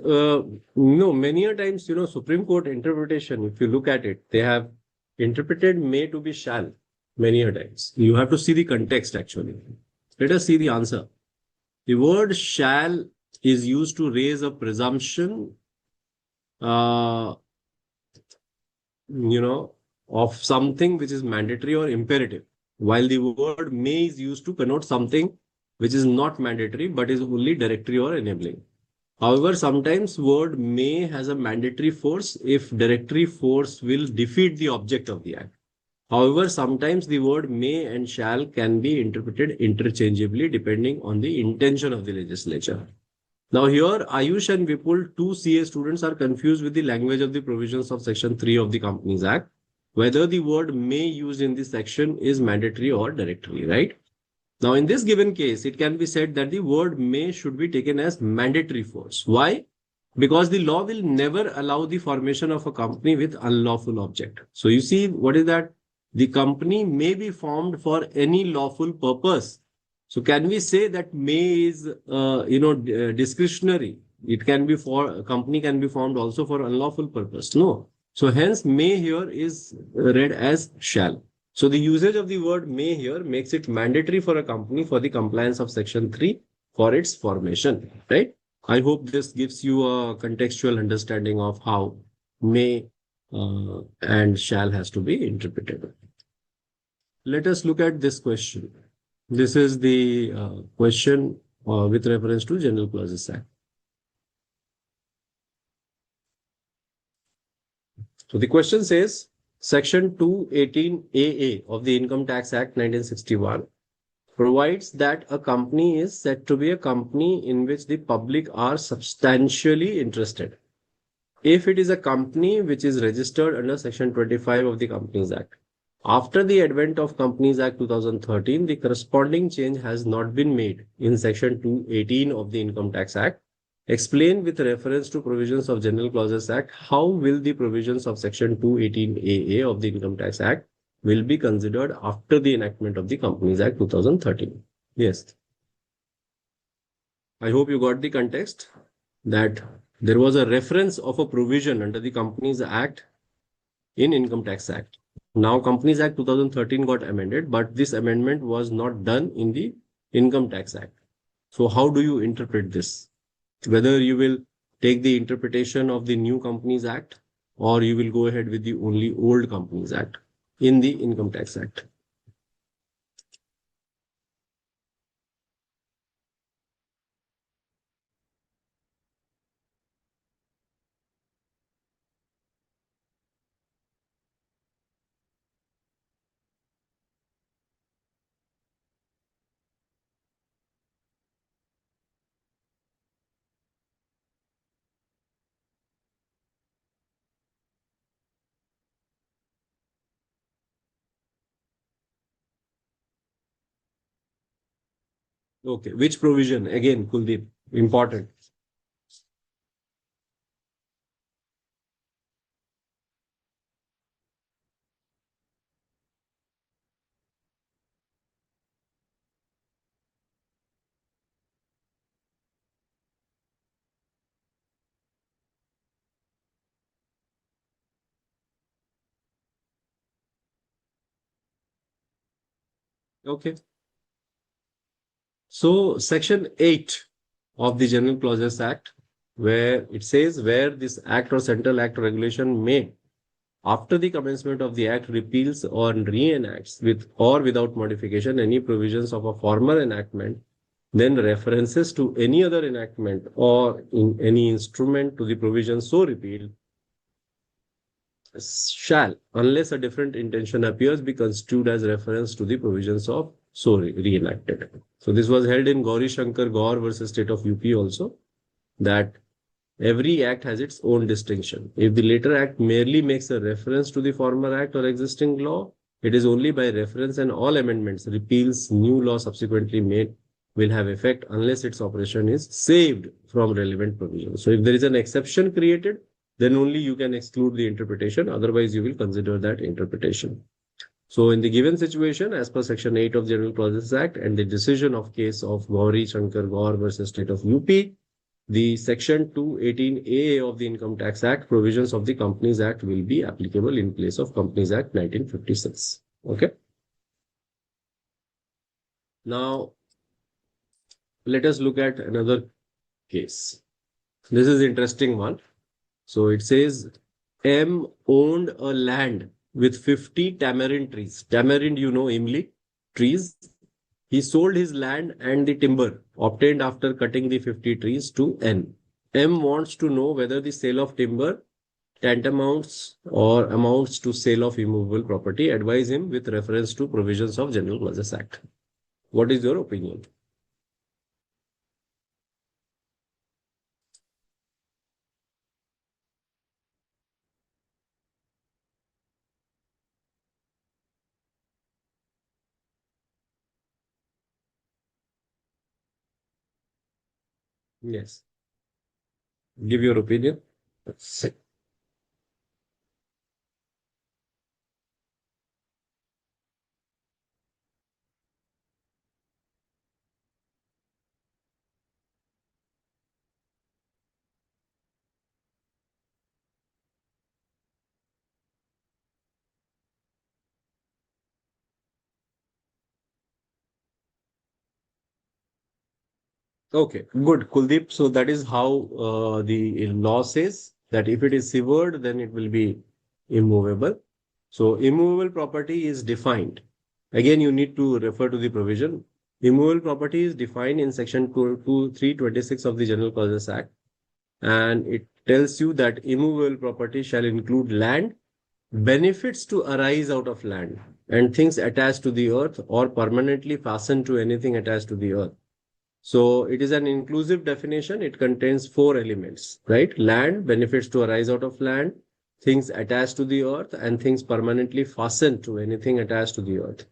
many a times, Supreme Court interpretation, if you look at it, they have interpreted may to be shall many a times. You have to see the context actually. Let us see the answer. The word shall is used to raise a presumption, uh, of something which is mandatory or imperative, while the word may is used to connote something which is not mandatory but is only directory or enabling. However, sometimes word may has a mandatory force if directory force will defeat the object of the act. However, sometimes the word may and shall can be interpreted interchangeably depending on the intention of the legislature. Now here, Ayush and Vipul, two CA students, are confused with the language of the provisions of Section 3 of the Companies Act, whether the word may used in this section is mandatory or directory, right? Now, in this given case, it can be said that the word may should be taken as mandatory force. Why? Because the law will never allow the formation of a company with unlawful object. So you see, what is that? The company may be formed for any lawful purpose. So can we say that may is, discretionary? It can be for a company can be formed also for unlawful purpose. No. So hence may here is read as shall. So the usage of the word may here makes it mandatory for a company for the compliance of Section 3 for its formation, right? I hope this gives you a contextual understanding of how may and shall has to be interpreted. Let us look at this question. This is the question with reference to General Clauses Act. So the question says, Section 218AA of the Income Tax Act 1961 provides that a company is said to be a company in which the public are substantially interested if it is a company which is registered under Section 25 of the Companies Act. After the advent of Companies Act 2013, the corresponding change has not been made in Section 218 of the Income Tax Act. Explain with reference to provisions of General Clauses Act, how will the provisions of Section 218AA of the Income Tax Act will be considered after the enactment of the Companies Act 2013. Yes. I hope you got the context that there was a reference of a provision under the Companies Act in Income Tax Act. Now Companies Act 2013 got amended, but this amendment was not done in the Income Tax Act. So how do you interpret this? Whether you will take the interpretation of the new Companies Act or you will go ahead with the only old Companies Act in the Income Tax Act. Okay, which provision? Again, Kuldeep, important. Okay. So Section 8 of the General Clauses Act, where it says where this act or central act or regulation may, after the commencement of the act, repeals or reenacts with or without modification any provisions of a former enactment, then references to any other enactment or in any instrument to the provision so repealed shall, unless a different intention appears, be construed as reference to the provisions of so reenacted. So this was held in Gauri Shankar Gaur versus State of UP also, that every act has its own distinction. If the later act merely makes a reference to the former act or existing law, it is only by reference, and all amendments, repeals, new law subsequently made will have effect unless its operation is saved from relevant provisions. So if there is an exception created, then only you can exclude the interpretation. Otherwise, you will consider that interpretation. So in the given situation, as per Section 8 of General Clauses Act and the decision of case of Gauri Shankar Gaur versus State of UP, the Section 218A of the Income Tax Act provisions of the Companies Act will be applicable in place of Companies Act 1956. Okay. Now, let us look at another case. This is interesting one. So it says M owned a land with 50 tamarind trees. Tamarind, you know, imli trees. He sold his land and the timber obtained after cutting the 50 trees to N. M wants to know whether the sale of timber tantamounts or amounts to sale of immovable property. Advise him with reference to provisions of General Clauses Act. What is your opinion? Yes. Give your opinion. Okay, good, Kuldeep. So that is how the law says. that if it is severed, then it will be immovable. So immovable property is defined. Again, you need to refer to the provision. Immovable property is defined in section 326 of the General Clauses Act. And it tells you that immovable property shall include land, benefits to arise out of land, and things attached to the earth or permanently fastened to anything attached to the earth. So it is an inclusive definition. It contains four elements, right? Land, benefits to arise out of land, things attached to the earth, and things permanently fastened to anything attached to the earth.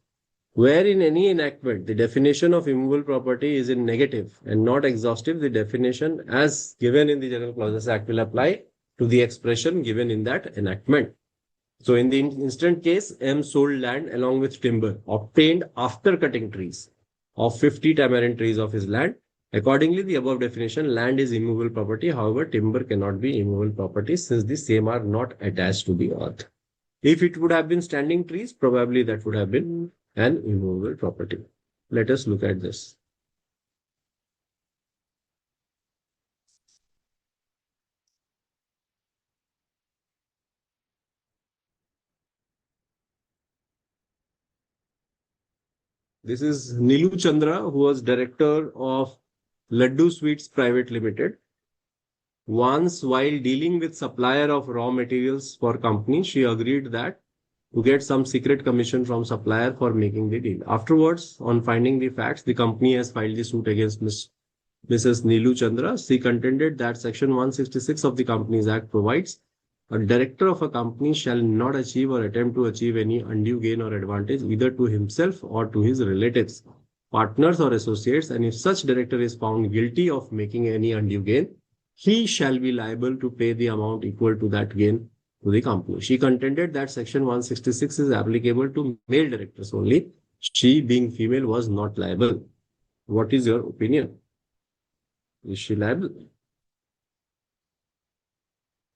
Where in any enactment, the definition of immovable property is in negative and not exhaustive, the definition as given in the General Clauses Act will apply to the expression given in that enactment. So in the instant case, M sold land along with timber obtained after cutting trees of 50 tamarind trees of his land. Accordingly, the above definition, land is immovable property. However, timber cannot be immovable property since the same are not attached to the earth. If it would have been standing trees, probably that would have been an immovable property. Let us look at this. This is Nilu Chandra, who was director of Laddu Sweets Private Limited. Once, while dealing with supplier of raw materials for company, she agreed that to get some secret commission from supplier for making the deal. Afterwards, on finding the facts, the company has filed the suit against Mrs. Nilu Chandra. She contended that Section 166 of the Companies Act provides a director of a company shall not achieve or attempt to achieve any undue gain or advantage either to himself or to his relatives, partners or associates, and if such director is found guilty of making any undue gain, he shall be liable to pay the amount equal to that gain to the company. She contended that Section 166 is applicable to male directors only. She, being female, was not liable. What is your opinion? Is she liable?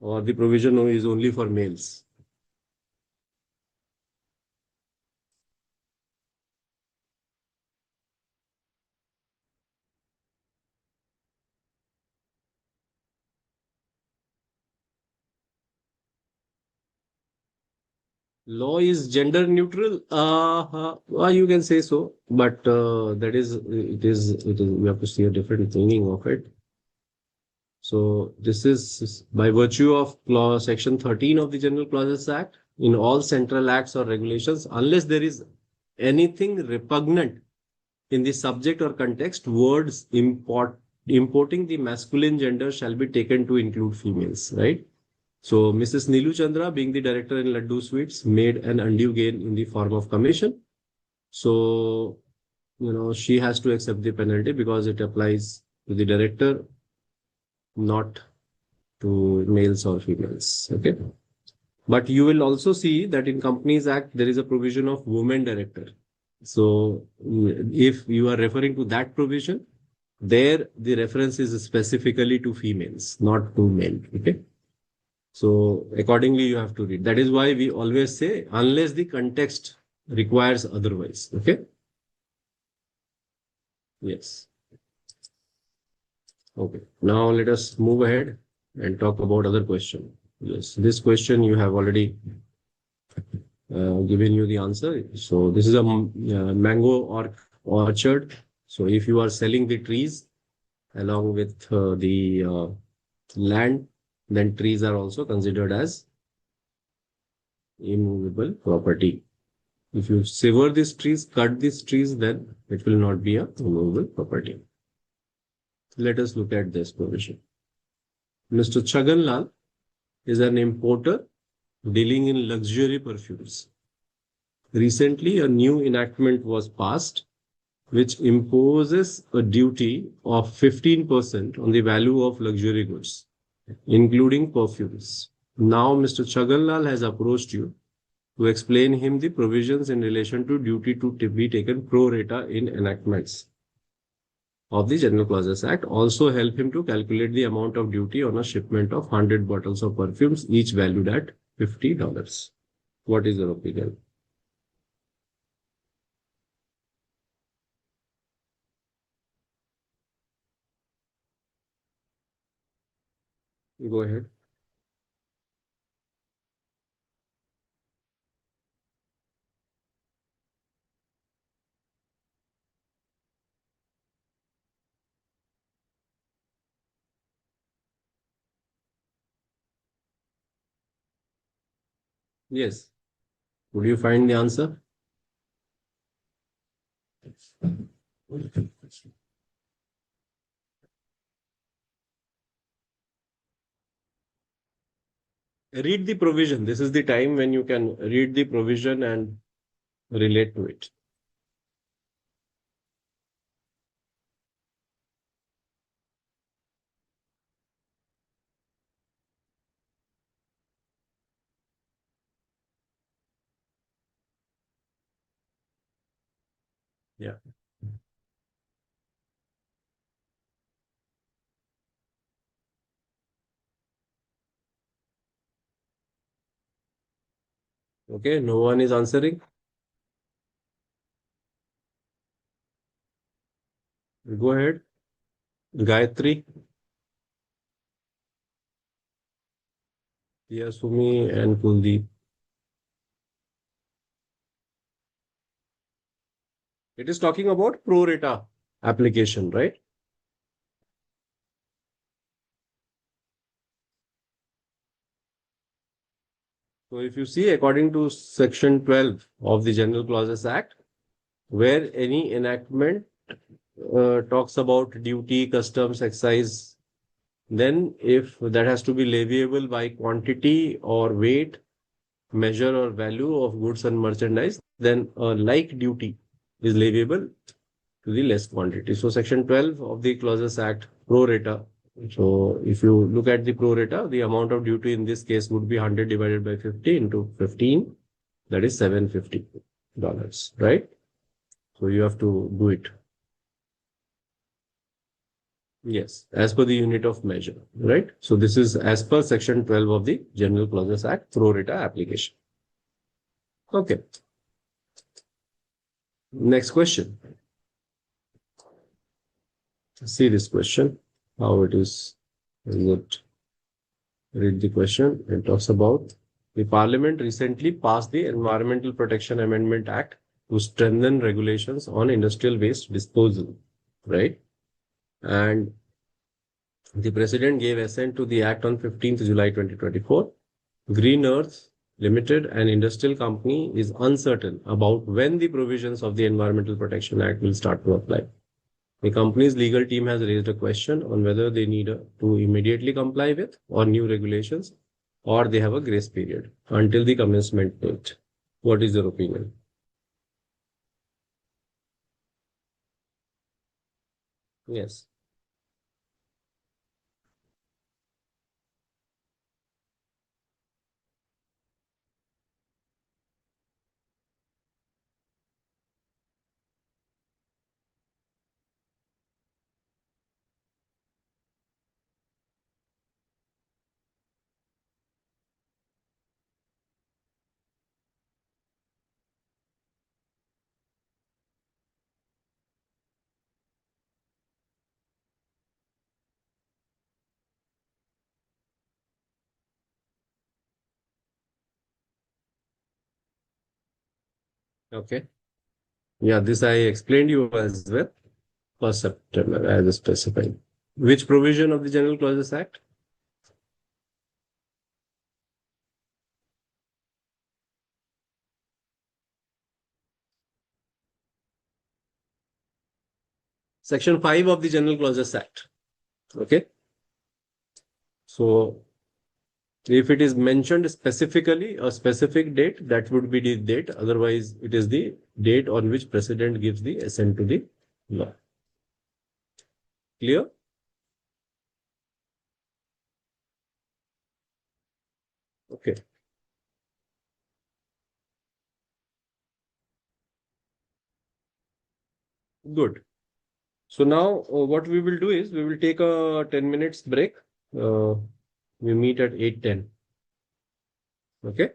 Or the provision is only for males? Law is gender neutral. You can say so, but that is it is. We have to see a different meaning of it. So this is by virtue of clause section 13 of the General Clauses Act. In all central acts or regulations, unless there is anything repugnant in the subject or context, words importing the masculine gender shall be taken to include females, right? So Mrs. Nilu Chandra, being the director in Laddu Sweets, made an undue gain in the form of commission. So, she has to accept the penalty because it applies to the director, not to males or females. Okay. But you will also see that in Companies Act, there is a provision of women director. So if you are referring to that provision, there the reference is specifically to females, not to men. Okay. So accordingly, you have to read. That is why we always say, unless the context requires otherwise. Okay. Yes. Okay. Now let us move ahead and talk about other question. Yes. This question you have already given you the answer. So this is a mango or orchard. So if you are selling the trees along with the land, then trees are also considered as immovable property. If you sever these trees, cut these trees, then it will not be a immovable property. Let us look at this provision. Mr. Chagan Lal is an importer dealing in luxury perfumes. Recently, a new enactment was passed which imposes a duty of 15% on the value of luxury goods, including perfumes. Now, Mr. Chaganlal has approached you to explain him the provisions in relation to duty to be taken pro rata in enactments of the General Clauses Act. Also help him to calculate the amount of duty on a shipment of 100 bottles of perfumes, each valued at $50. What is your opinion? Go ahead. Yes. Would you find the answer? Read the provision. This is the time when you can read the provision and relate to it. Yeah. Okay. No one is answering. Go ahead. Gayatri, Yasumi, and Kuldeep. It is talking about pro rata application, right? So if you see, according to Section 12 of the General Clauses Act, where any enactment talks about duty, customs, excise, then if that has to be leviable by quantity or weight, measure or value of goods and merchandise, then a like duty is leviable to the less quantity. So Section 12 of the Clauses Act, pro rata. So if you look at the pro rata, the amount of duty in this case would be 100 divided by 50 into 15, that is $750, right? So you have to do it. Yes, as per the unit of measure, right? So this is as per Section 12 of the General Clauses Act, pro rata application. Okay. Next question. See this question, how it is. Is it read the question? It talks about the Parliament recently passed the Environmental Protection Amendment Act to strengthen regulations on industrial waste disposal, right? And the President gave assent to the Act on 15th July 2024. Green Earth Limited, an industrial company, is uncertain about when the provisions of the Environmental Protection Act will start to apply. The company's legal team has raised a question on whether they need to immediately comply with or new regulations, or they have a grace period until the commencement date. What is your opinion? Yes, okay. Yeah, this I explained you as well. 1st September as a specified. Which provision of the General Clauses Act? Section 5 of the General Clauses Act. Okay. So if it is mentioned specifically, a specific date, that would be the date. Otherwise, it is the date on which President gives the assent to the law. Clear? Okay, good. So now what we will do is we will take a 10 minutes break. Uh, we meet at 8:10. Okay.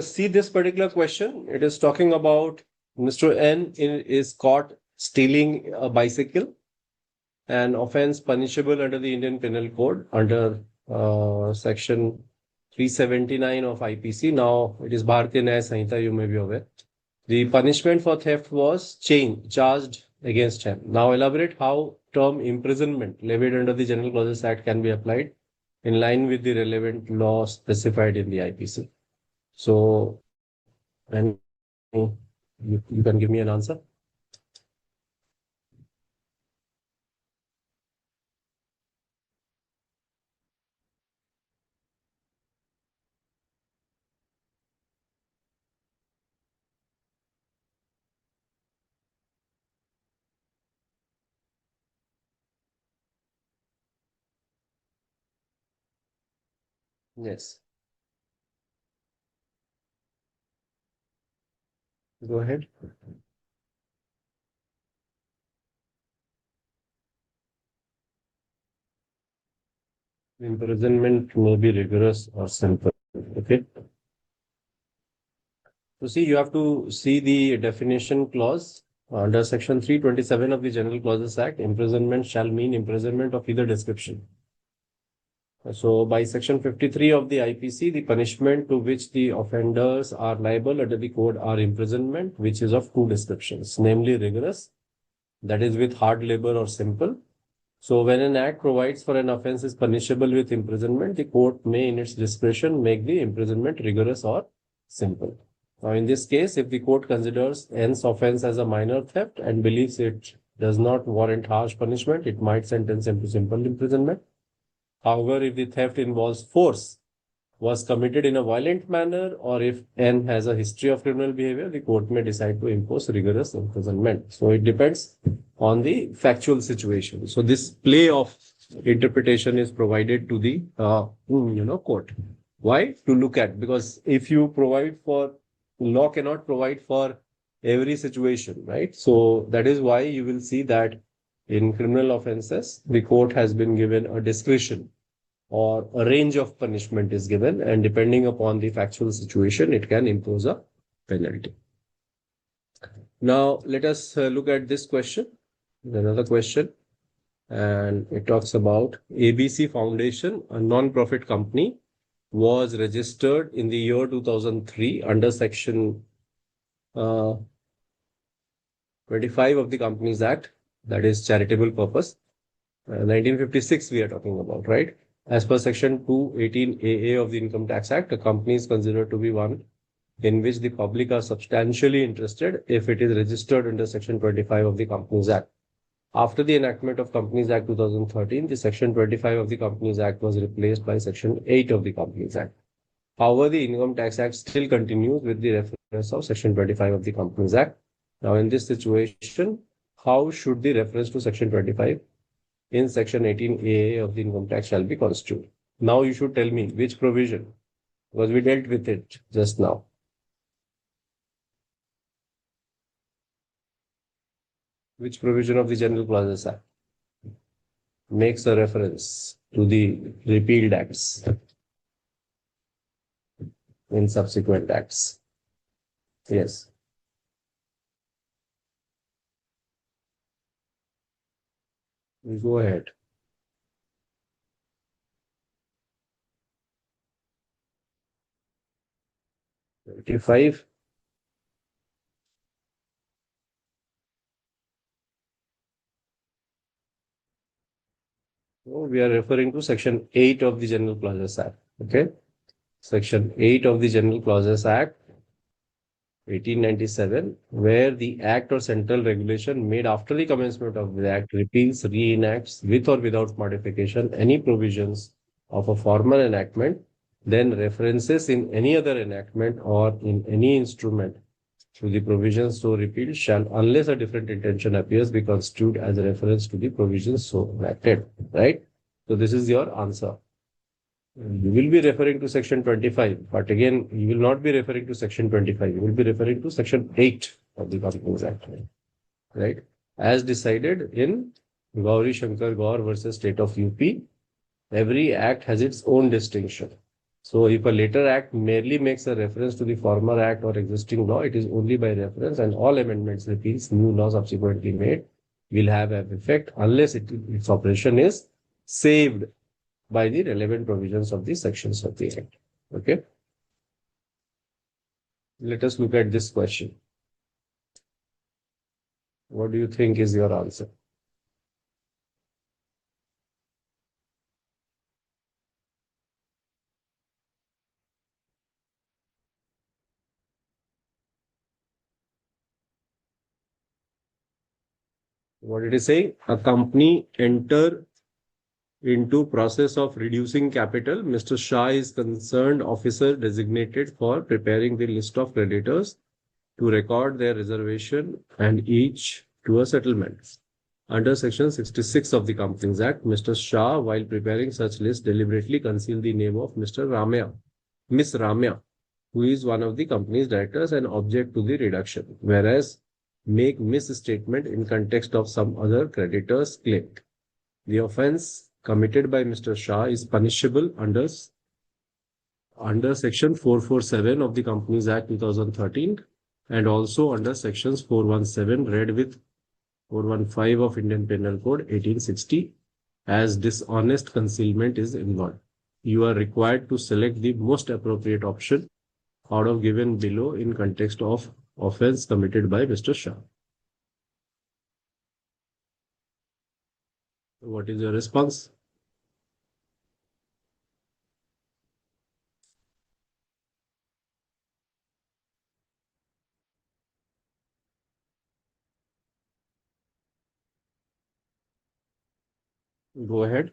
see this particular question. It is talking about Mr. N is caught stealing a bicycle, an offense punishable under the Indian Penal Code under section 379 of IPC. Now it is Bharatiya Nyaya Sanhita, you may be aware. The punishment for theft was charged against him. Now elaborate how term imprisonment levied under the General Clauses Act can be applied in line with the relevant law specified in the IPC. So, and you can give me an answer. Yes, go ahead. Imprisonment may be rigorous or simple. Okay. So see, you have to see the definition clause under section 327 of the General Clauses Act. Imprisonment shall mean imprisonment of either description. So by section 53 of the IPC, the punishment to which the offenders are liable under the code are imprisonment, which is of two descriptions, namely rigorous, that is with hard labor, or simple. So when an act provides for an offense is punishable with imprisonment, the court may in its discretion make the imprisonment rigorous or simple. Now in this case, if the court considers N's offense as a minor theft and believes it does not warrant harsh punishment, it might sentence him to simple imprisonment. However, if the theft involves force, was committed in a violent manner, or if N has a history of criminal behavior, the court may decide to impose rigorous imprisonment. So it depends on the factual situation. So this play of interpretation is provided to the court. Why? To look at, because if you provide for, law cannot provide for every situation, right? So that is why you will see that in criminal offenses, the court has been given a discretion, or a range of punishment is given, and depending upon the factual situation, it can impose a penalty. Now, let us look at this question. Another question, and it talks about ABC Foundation, a non-profit company, was registered in the year 2003 under section 25 of the Companies Act, that is charitable purpose. 1956 we are talking about, right? As per section 218AA of the Income Tax Act, a company is considered to be one in which the public are substantially interested if it is registered under section 25 of the Companies Act. After the enactment of Companies Act 2013, the section 25 of the Companies Act was replaced by section 8 of the Companies Act. However, the Income Tax Act still continues with the reference of section 25 of the Companies Act. Now, in this situation, how should the reference to section 25 in section 18A of the income tax shall be construed? Now you should tell me which provision, because we dealt with it just now. Which provision of the General Clauses Act makes a reference to the repealed acts in subsequent acts? Yes. Go ahead. 25. So we are referring to section 8 of the General Clauses Act. Okay. Section 8 of the General Clauses Act 1897, where the act or central regulation made after the commencement of the act repeals, reenacts with or without modification any provisions of a former enactment, then references in any other enactment or in any instrument to the provisions so repealed shall, unless a different intention appears, be construed as a reference to the provisions so enacted. Right? So this is your answer. You will be referring to section 25, but again, you will not be referring to section 25. You will be referring to section 8 of the Companies Act, right? As decided in Gauri Shankar Gaur versus State of UP, every act has its own distinction. So if a later act merely makes a reference to the former act or existing law, it is only by reference, and all amendments repeals new law subsequently made will have an effect unless its operation is saved by the relevant provisions of the sections of the act. Okay. Let us look at this question. What do you think is your answer? What it is saying? A company enter into process of reducing capital. Mr. Shah is concerned officer designated for preparing the list of creditors to record their reservation and each to a settlement. Under Section 66 of the Companies Act, Mr. Shah, while preparing such list, deliberately concealed the name of Mr. Ramya, Miss Ramya, who is one of the company's directors and object to the reduction, whereas make misstatement in context of some other creditor's claim. The offense committed by Mr. Shah is punishable under Section 447 of the Companies Act 2013 and also under Sections 417 read with 415 of Indian Penal Code 1860 as dishonest concealment is involved. You are required to select the most appropriate option out of given below in context of offense committed by Mr. Shah. What is your response? Go ahead.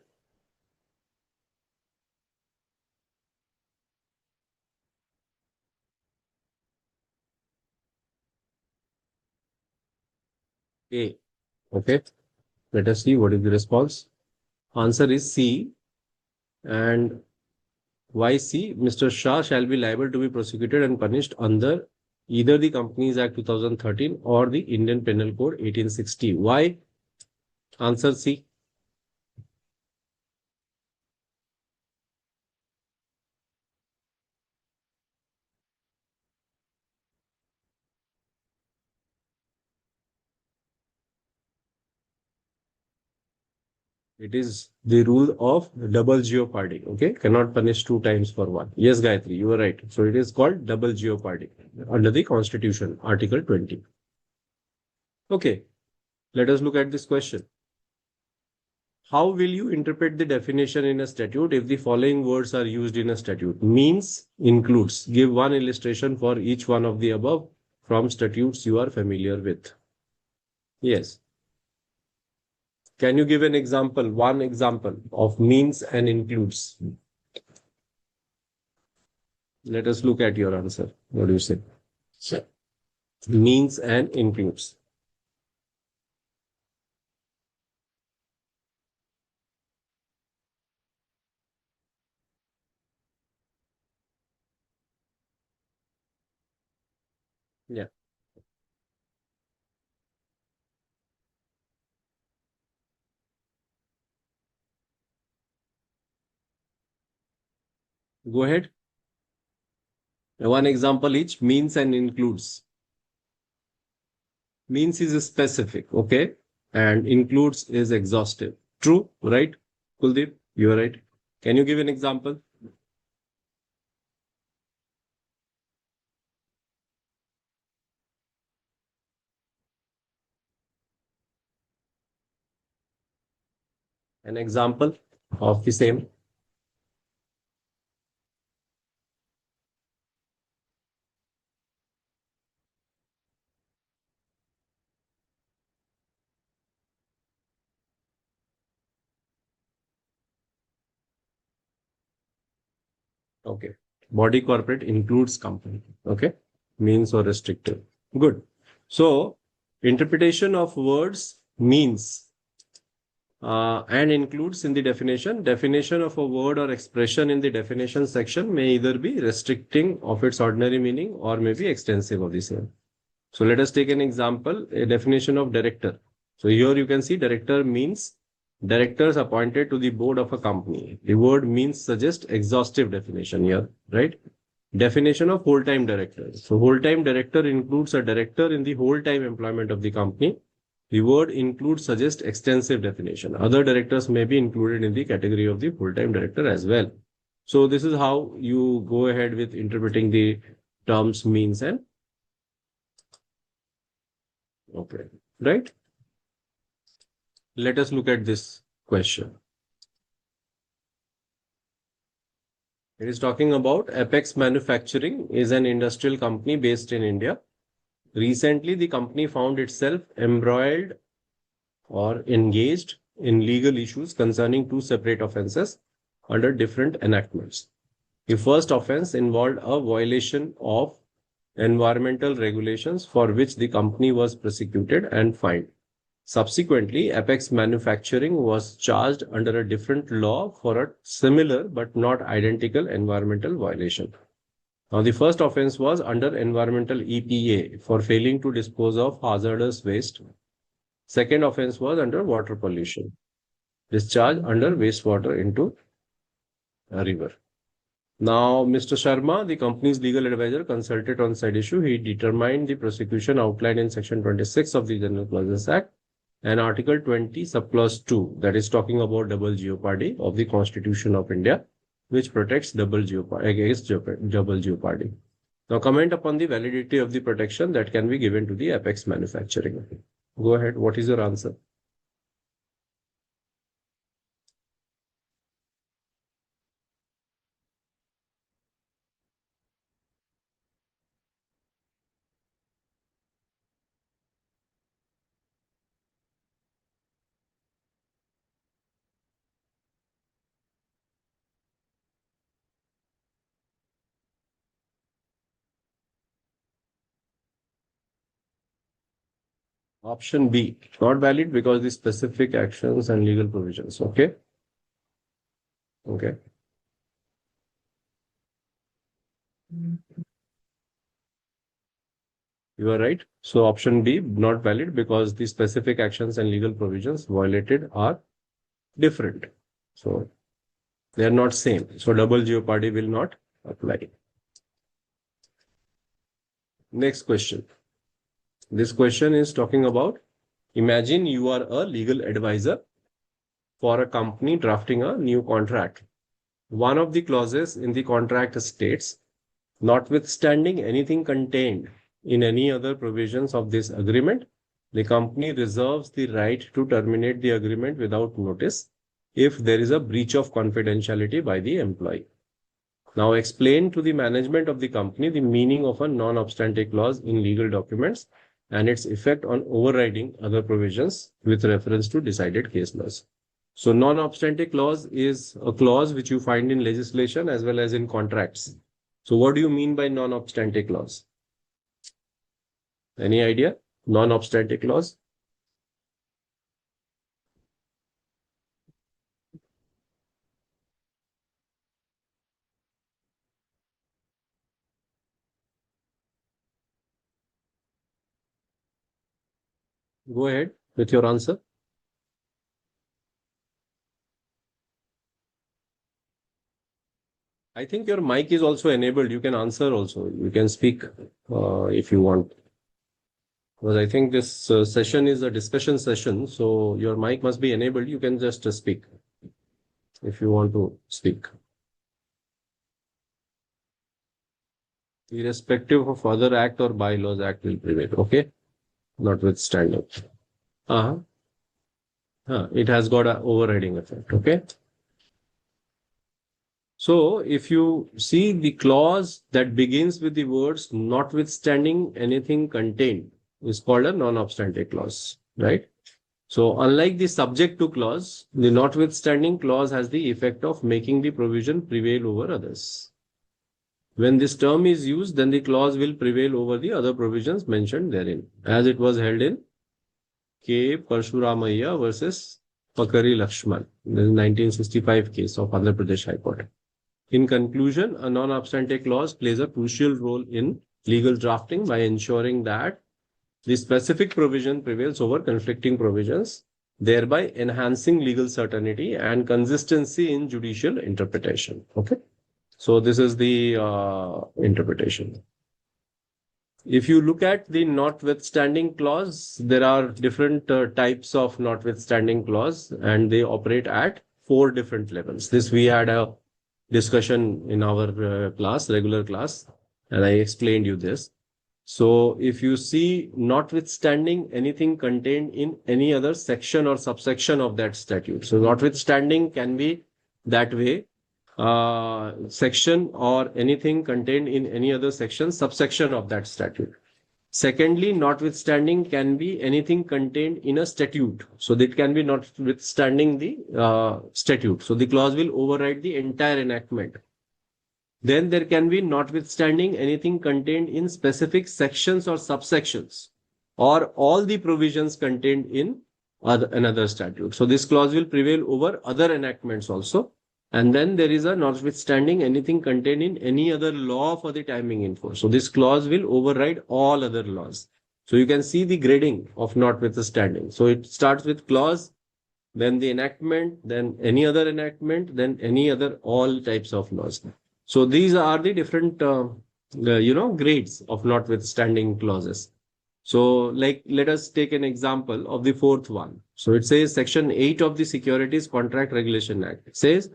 A. Okay. Let us see what is the response. Answer is C. And why C? Mr. Shah shall be liable to be prosecuted and punished under either the Companies Act 2013 or the Indian Penal Code 1860. Why? Answer C. It is the rule of double jeopardy. Okay, cannot punish two times for one. Yes, Gayatri, you are right. So it is called double jeopardy under the Constitution, Article 20. Okay, let us look at this question. How will you interpret the definition in a statute if the following words are used in a statute? Means, includes. Give one illustration for each one of the above from statutes you are familiar with. Yes. Can you give an example, one example of means and includes? Let us look at your answer. What do you say? Sure. Means and includes. Yeah. Go ahead. One example each, means and includes. Means is specific, okay? And includes is exhaustive. True, right? Kuldeep, you are right. Can you give an example? An example of the same. Okay. Body corporate includes company. Okay. Means or restrictive. Good. So, interpretation of words means and includes in the definition. Definition of a word or expression in the definition section may either be restricting of its ordinary meaning or may be extensive of the same. So let us take an example, a definition of director. So here you can see director means Directors appointed to the board of a company. The word means suggest exhaustive definition here, right? Definition of whole-time director. So whole-time director includes a director in the whole-time employment of the company. The word include suggest extensive definition. Other directors may be included in the category of the full-time director as well. So this is how you go ahead with interpreting the terms, means, and okay, right? Let us look at this question. It is talking about Apex Manufacturing is an industrial company based in India. Recently, the company found itself embroiled or engaged in legal issues concerning two separate offenses under different enactments. The first offense involved a violation of environmental regulations for which the company was prosecuted and fined. Subsequently, Apex Manufacturing was charged under a different law for a similar but not identical environmental violation. Now, the first offense was under environmental EPA for failing to dispose of hazardous waste. Second offense was under water pollution, discharge under wastewater into a river. Now, Mr. Sharma, the company's legal advisor, consulted on said issue. He determined the prosecution outlined in Section 26 of the General Clauses Act and Article 20, Subclause 2, that is talking about double jeopardy of the Constitution of India, which protects double jeopardy against double jeopardy. Now, comment upon the validity of the protection that can be given to the Apex Manufacturing. Go ahead. What is your answer? Option B, not valid because the specific actions and legal provisions. Okay. Okay. You are right. So option B, not valid because the specific actions and legal provisions violated are different. So they are not same. So double jeopardy will not apply. Next question. This question is talking about, imagine you are a legal advisor for a company drafting a new contract. One of the clauses in the contract states, notwithstanding anything contained in any other provisions of this agreement, the company reserves the right to terminate the agreement without notice if there is a breach of confidentiality by the employee. Now explain to the management of the company the meaning of a non-obstante clause in legal documents and its effect on overriding other provisions with reference to decided case laws. So non-obstante clause is a clause which you find in legislation as well as in contracts. So what do you mean by non-obstante clause? Any idea? Non-obstante clause? Go ahead with your answer. I think your mic is also enabled. You can answer also. You can speak if you want. Because I think this session is a discussion session. So your mic must be enabled. You can just speak if you want to speak. Irrespective of other act or bylaws, act will prevail. Okay. Notwithstanding. It has got an overriding effect. Okay. So if you see the clause that begins with the words notwithstanding anything contained is called a non-obstante clause, right? So unlike the subject to clause, the notwithstanding clause has the effect of making the provision prevail over others. When this term is used, then the clause will prevail over the other provisions mentioned therein, as it was held in K. Parshuramaiah versus Pakari Lakshman, the 1965 case of Andhra Pradesh High Court. In conclusion, a non-obstante clause plays a crucial role in legal drafting by ensuring that the specific provision prevails over conflicting provisions thereby enhancing legal certainty and consistency in judicial interpretation. Okay. So this is the interpretation. If you look at the notwithstanding clause, there are different types of notwithstanding clause, and they operate at 4 different levels. This we had a discussion in our class, regular class, and I explained you this. So if you see notwithstanding anything contained in any other section or subsection of that statute. So notwithstanding can be that way, section or anything contained in any other section, subsection of that statute. Secondly, notwithstanding can be anything contained in a statute. So that can be notwithstanding the statute. So the clause will override the entire enactment. Then there can be notwithstanding anything contained in specific sections or subsections, or all the provisions contained in another statute. So this clause will prevail over other enactments also. And then there is a notwithstanding anything contained in any other law for the timing in force. So this clause will override all other laws. So you can see the grading of notwithstanding. So it starts with clause, then the enactment, then any other enactment, then any other all types of laws. So these are the different, grades of notwithstanding clauses. So let us take an example of the fourth one. So it says Section 8 of the Securities Contract Regulation Act. It says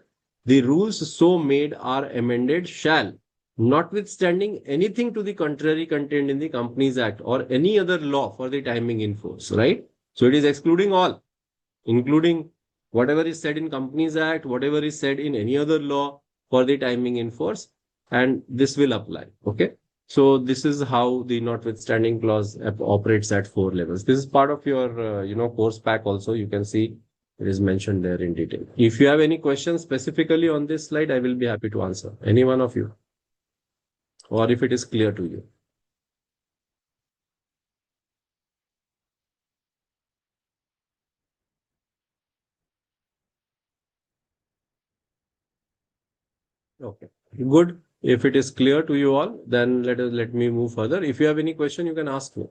the rules so made are amended shall, notwithstanding anything to the contrary contained in the Companies Act or any other law for the timing in force, right? So it is excluding all, including whatever is said in Companies Act, whatever is said in any other law for the timing in force, and this will apply. Okay. So this is how the notwithstanding clause operates at 4 levels. This is part of your, course pack also. You can see it is mentioned there in detail. If you have any questions specifically on this slide, I will be happy to answer. Any one of you, or if it is clear to you. Okay, good. If it is clear to you all, then let me move further. If you have any question, you can ask me.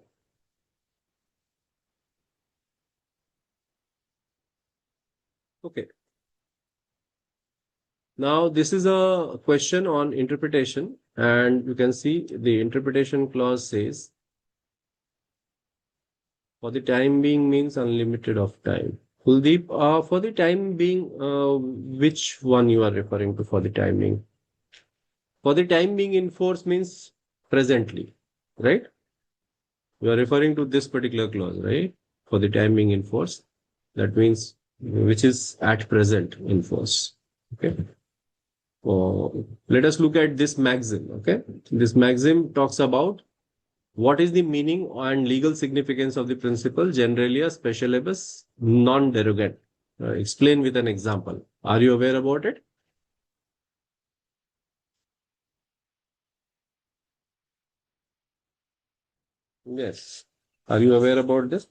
Okay. Now this is a question on interpretation, and you can see the interpretation clause says for the time being means unlimited of time. Kuldeep, for the time being, which one you are referring to for the timing? For the time being in force means presently, right? You are referring to this particular clause, right? For the time being in force, that means which is at present in force. Okay. Let us look at this maxim. Okay. This maxim talks about what is the meaning and legal significance of the principle generalia specialibus non derogant. Explain with an example. Are you aware about it? Yes. Are you aware about this?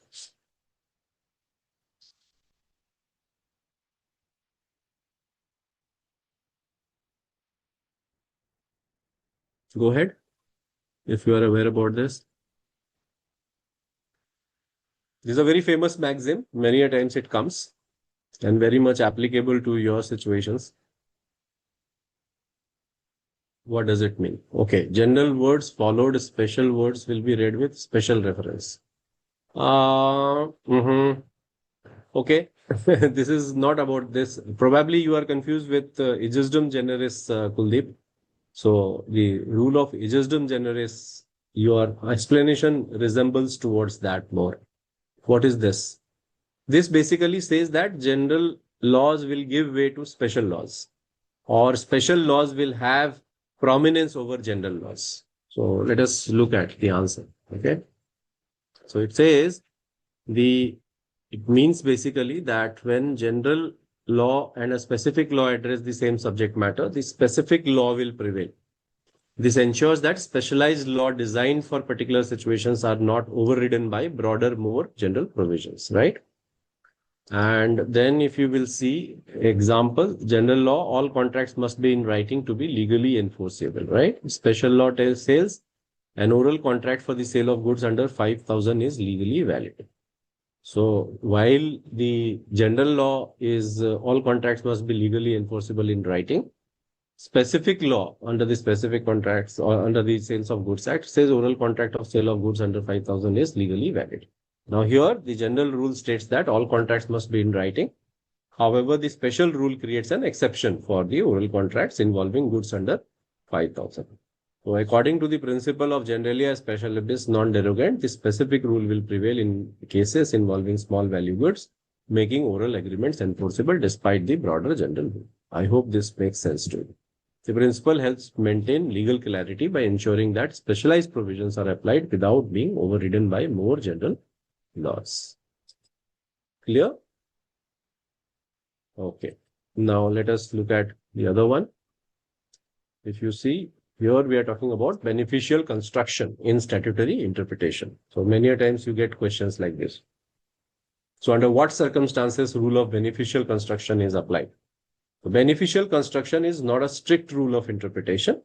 Go ahead. If you are aware about this. This is a very famous maxim. Many a times it comes and very much applicable to your situations. What does it mean? Okay. General words followed, special words will be read with special reference. Okay. This is not about this. Probably you are confused with Igisdum generis, Kuldeep. So the rule of Igisdum generis, your explanation resembles towards that more. What is this? This basically says that general laws will give way to special laws, or special laws will have prominence over general laws. So let us look at the answer. Okay. So it says it means basically that when general law and a specific law address the same subject matter, the specific law will prevail. This ensures that specialized law designed for particular situations are not overridden by broader, more general provisions, right? And then if you will see example, general law, all contracts must be in writing to be legally enforceable, right? Special law says an oral contract for the sale of goods under 5,000 is legally valid. So while the general law is all contracts must be legally enforceable in writing, specific law under the specific contracts or under the Sales of Goods Act says oral contract of sale of goods under 5,000 is legally valid. Now here the general rule states that all contracts must be in writing. However, the special rule creates an exception for the oral contracts involving goods under 5,000. So according to the principle of generalia specialibus non-derogant, the specific rule will prevail in cases involving small value goods, making oral agreements enforceable despite the broader general rule. I hope this makes sense to you. The principle helps maintain legal clarity by ensuring that specialized provisions are applied without being overridden by more general laws. Clear? Okay. Now let us look at the other one. If you see, here we are talking about beneficial construction in statutory interpretation. So many a times you get questions like this. So under what circumstances rule of beneficial construction is applied? The beneficial construction is not a strict rule of interpretation,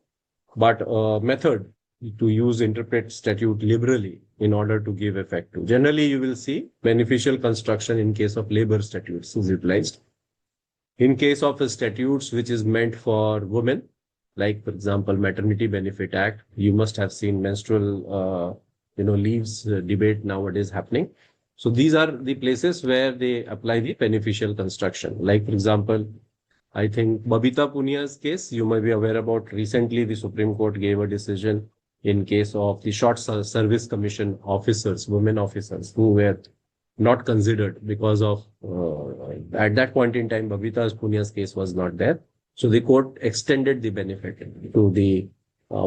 but a method to interpret statute liberally in order to give effect to. Generally, you will see beneficial construction in case of labor statutes is utilized. In case of statutes which is meant for women, like for example, Maternity Benefit Act, you must have seen menstrual, leaves debate nowadays happening. So these are the places where they apply the beneficial construction. Like for example, I think Babita Punia's case, you may be aware about recently the Supreme Court gave a decision in case of the Short Service Commission officers, women officers who were not considered because of, at that point in time, Babita Punia's case was not there. So the court extended the benefit to the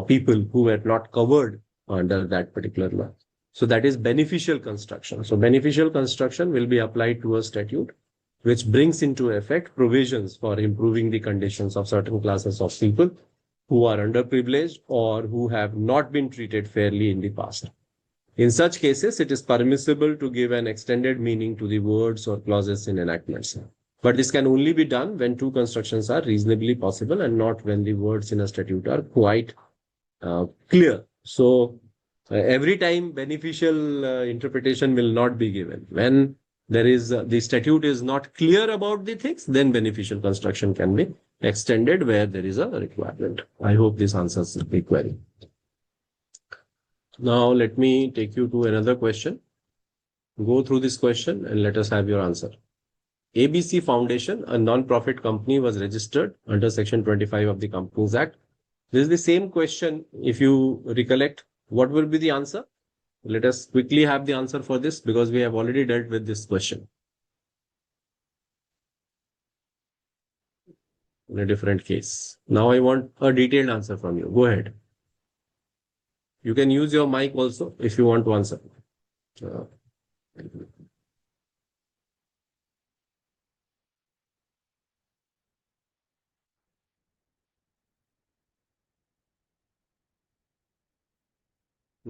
people who were not covered under that particular law. So that is beneficial construction. So beneficial construction will be applied to a statute which brings into effect provisions for improving the conditions of certain classes of people who are underprivileged or who have not been treated fairly in the past. In such cases, it is permissible to give an extended meaning to the words or clauses in enactments. But this can only be done when two constructions are reasonably possible and not when the words in a statute are quite clear. So every time beneficial interpretation will not be given. When there is the statute is not clear about the things, then beneficial construction can be extended where there is a requirement. I hope this answers the query. Now let me take you to another question. Go through this question and let us have your answer. ABC Foundation, a non-profit company, was registered under Section 25 of the Companies Act. This is the same question. If you recollect, what will be the answer? Let us quickly have the answer for this because we have already dealt with this question in a different case. Now I want a detailed answer from you. Go ahead. You can use your mic also if you want to answer.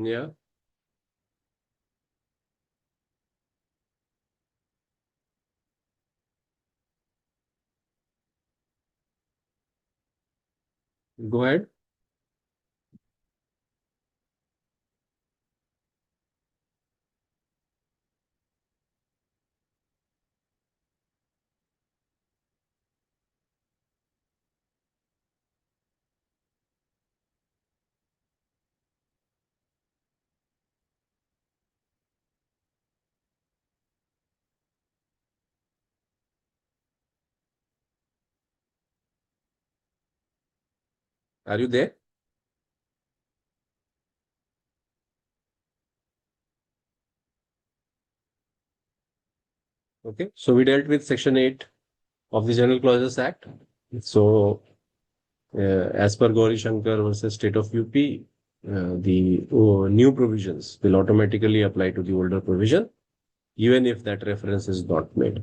Yeah. Go ahead. Are you there? Okay. So we dealt with Section 8 of the General Clauses Act. So as per Gauri Shankar versus State of UP, the new provisions will automatically apply to the older provision, even if that reference is not made,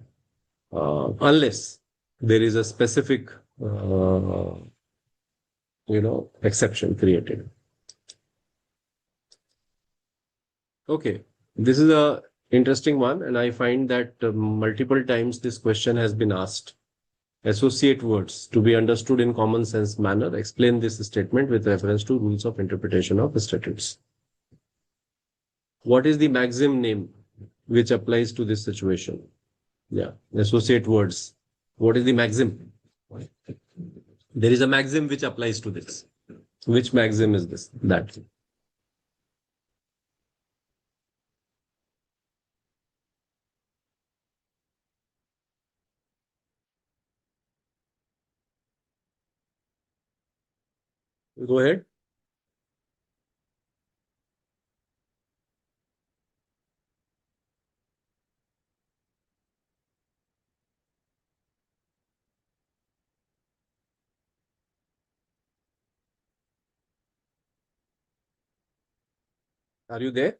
unless there is a specific, exception created. Okay, this is a interesting one, and I find that multiple times this question has been asked. Associate words to be understood in common sense manner. Explain this statement with reference to rules of interpretation of statutes. What is the maxim name which applies to this situation? Yeah, associate words. What is the maxim? There is a maxim which applies to this. Which maxim is this? That. Go ahead. Are you there?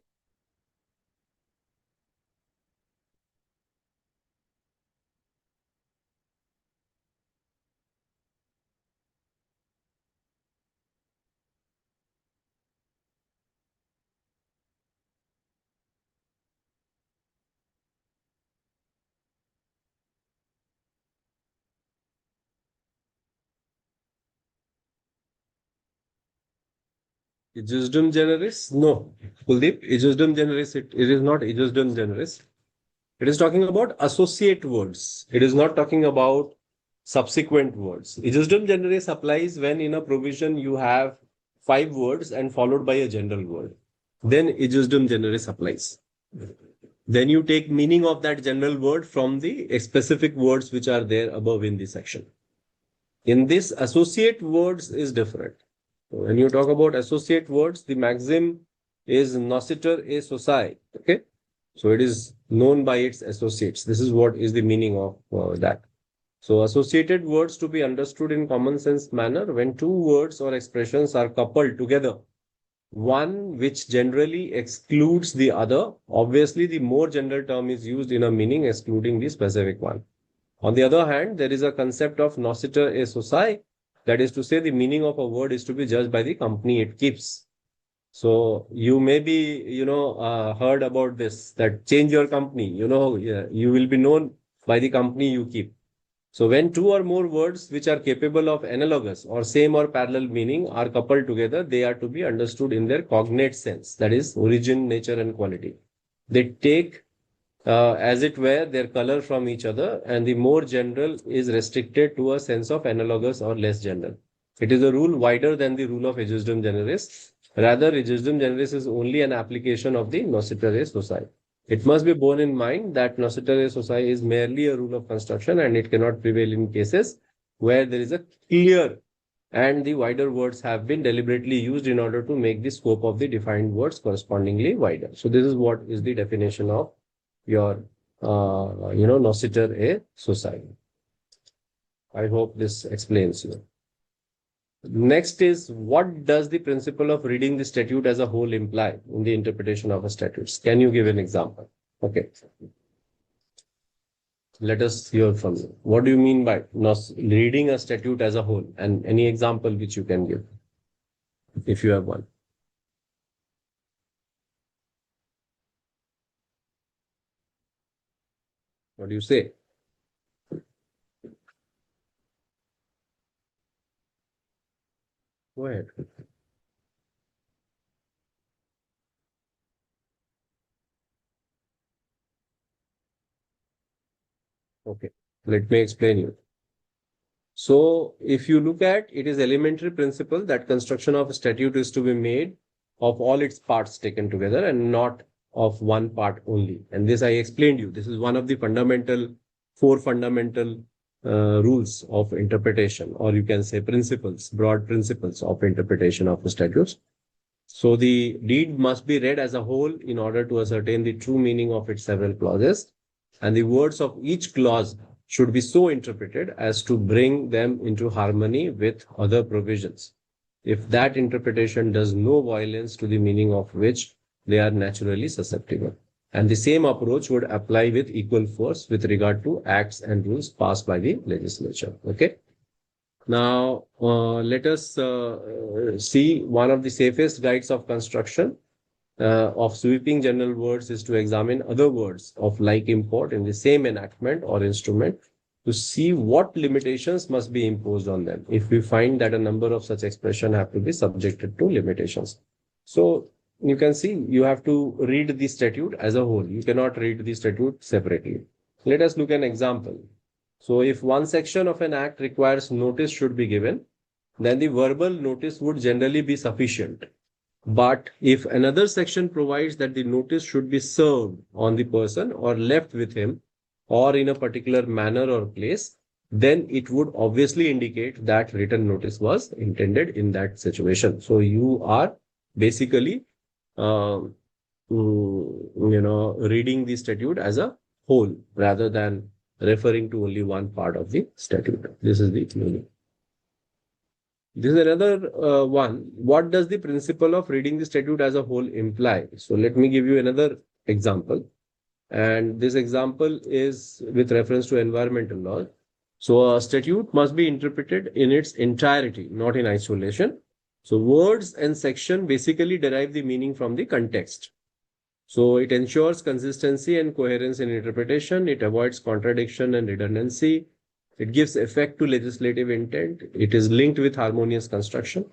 Ejusdem generis? No. Kuldeep, ejusdem generis, it is not ejusdem generis. It is talking about associate words. It is not talking about subsequent words. Ejusdem generis applies when in a provision you have 5 words and followed by a general word. Then ejusdem generis applies. Then you take meaning of that general word from the specific words which are there above in the section. In this, associate words is different. When you talk about associate words, the maxim is nocitur e socii. Okay. So it is known by its associates. This is what is the meaning of that. So associated words to be understood in common sense manner when two words or expressions are coupled together. One which generally excludes the other. Obviously, the more general term is used in a meaning excluding the specific one. On the other hand, there is a concept of nocitur e socii. That is to say, the meaning of a word is to be judged by the company it keeps. So you may be, heard about this, that change your company, you will be known by the company you keep. So when two or more words which are capable of analogous or same or parallel meaning are coupled together, they are to be understood in their cognate sense. That is origin, nature, and quality. They take, as it were, their color from each other, and the more general is restricted to a sense of analogous or less general. It is a rule wider than the rule of ejusdem generis. Rather, ejusdem generis is only an application of the nocitur e socii. It must be borne in mind that nocitur e socii is merely a rule of construction and it cannot prevail in cases where there is a clear and the wider words have been deliberately used in order to make the scope of the defined words correspondingly wider. So this is what is the definition of your, nocitur e socii. I hope this explains you. Next is, what does the principle of reading the statute as a whole imply in the interpretation of a statute? Can you give an example? Okay. Let us hear from you. What do you mean by reading a statute as a whole? And any example which you can give, if you have one. What do you say? Go ahead. Okay, let me explain you. So if you look at, it is elementary principle that construction of a statute is to be made of all its parts taken together and not of one part only. And this I explained you. This is one of the four fundamental rules of interpretation, or you can say principles, broad principles of interpretation of the statutes. So the deed must be read as a whole in order to ascertain the true meaning of its several clauses, and the words of each clause should be so interpreted as to bring them into harmony with other provisions. If that interpretation does no violence to the meaning of which they are naturally susceptible. And the same approach would apply with equal force with regard to acts and rules passed by the legislature. Okay. Now, let us see one of the safest guides of construction of sweeping general words is to examine other words of like import in the same enactment or instrument to see what limitations must be imposed on them if we find that a number of such expressions have to be subjected to limitations. So you can see you have to read the statute as a whole. You cannot read the statute separately. Let us look at an example. So if one section of an act requires notice should be given, then the verbal notice would generally be sufficient. But if another section provides that the notice should be served on the person or left with him or in a particular manner or place, then it would obviously indicate that written notice was intended in that situation. So you are basically, uh, reading the statute as a whole rather than referring to only one part of the statute. This is the meaning. This is another one. What does the principle of reading the statute as a whole imply? So let me give you another example. And this example is with reference to environmental law. So a statute must be interpreted in its entirety, not in isolation. So words and section basically derive the meaning from the context. So it ensures consistency and coherence in interpretation. It avoids contradiction and redundancy. It gives effect to legislative intent. It is linked with harmonious construction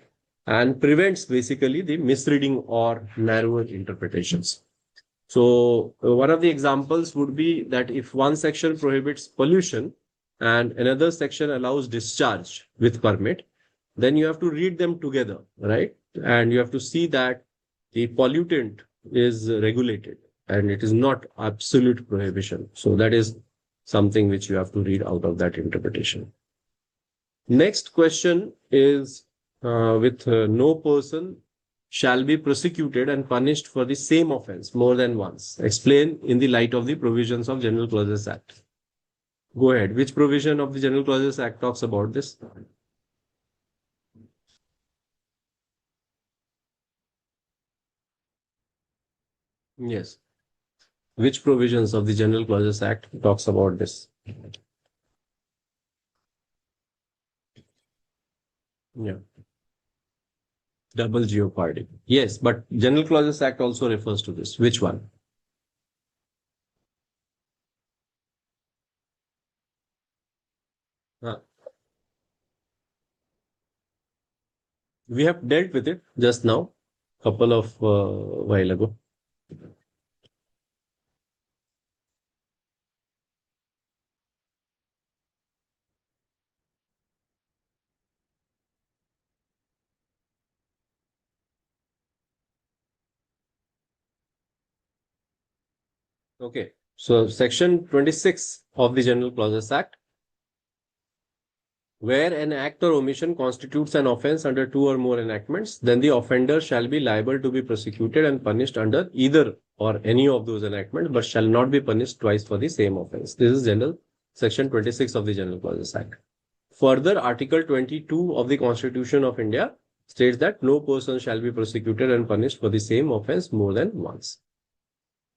and prevents basically the misreading or narrower interpretations. So one of the examples would be that if one section prohibits pollution and another section allows discharge with permit, then you have to read them together, right? And you have to see that the pollutant is regulated and it is not absolute prohibition. So that is something which you have to read out of that interpretation. Next question is with no person shall be prosecuted and punished for the same offense more than once. Explain in the light of the provisions of General Clauses Act. Go ahead. Which provision of the General Clauses Act talks about this? Yes. Which provisions of the General Clauses Act talks about this? Yeah. Double jeopardy. Yes, but General Clauses Act also refers to this. Which one? We have dealt with it just now, couple of while ago. Okay. So section 26 of the General Clauses Act, where an act or omission constitutes an offense under two or more enactments, then the offender shall be liable to be prosecuted and punished under either or any of those enactments, but shall not be punished twice for the same offense. This is General Section 26 of the General Clauses Act. Further, Article 22 of the Constitution of India states that no person shall be prosecuted and punished for the same offense more than once.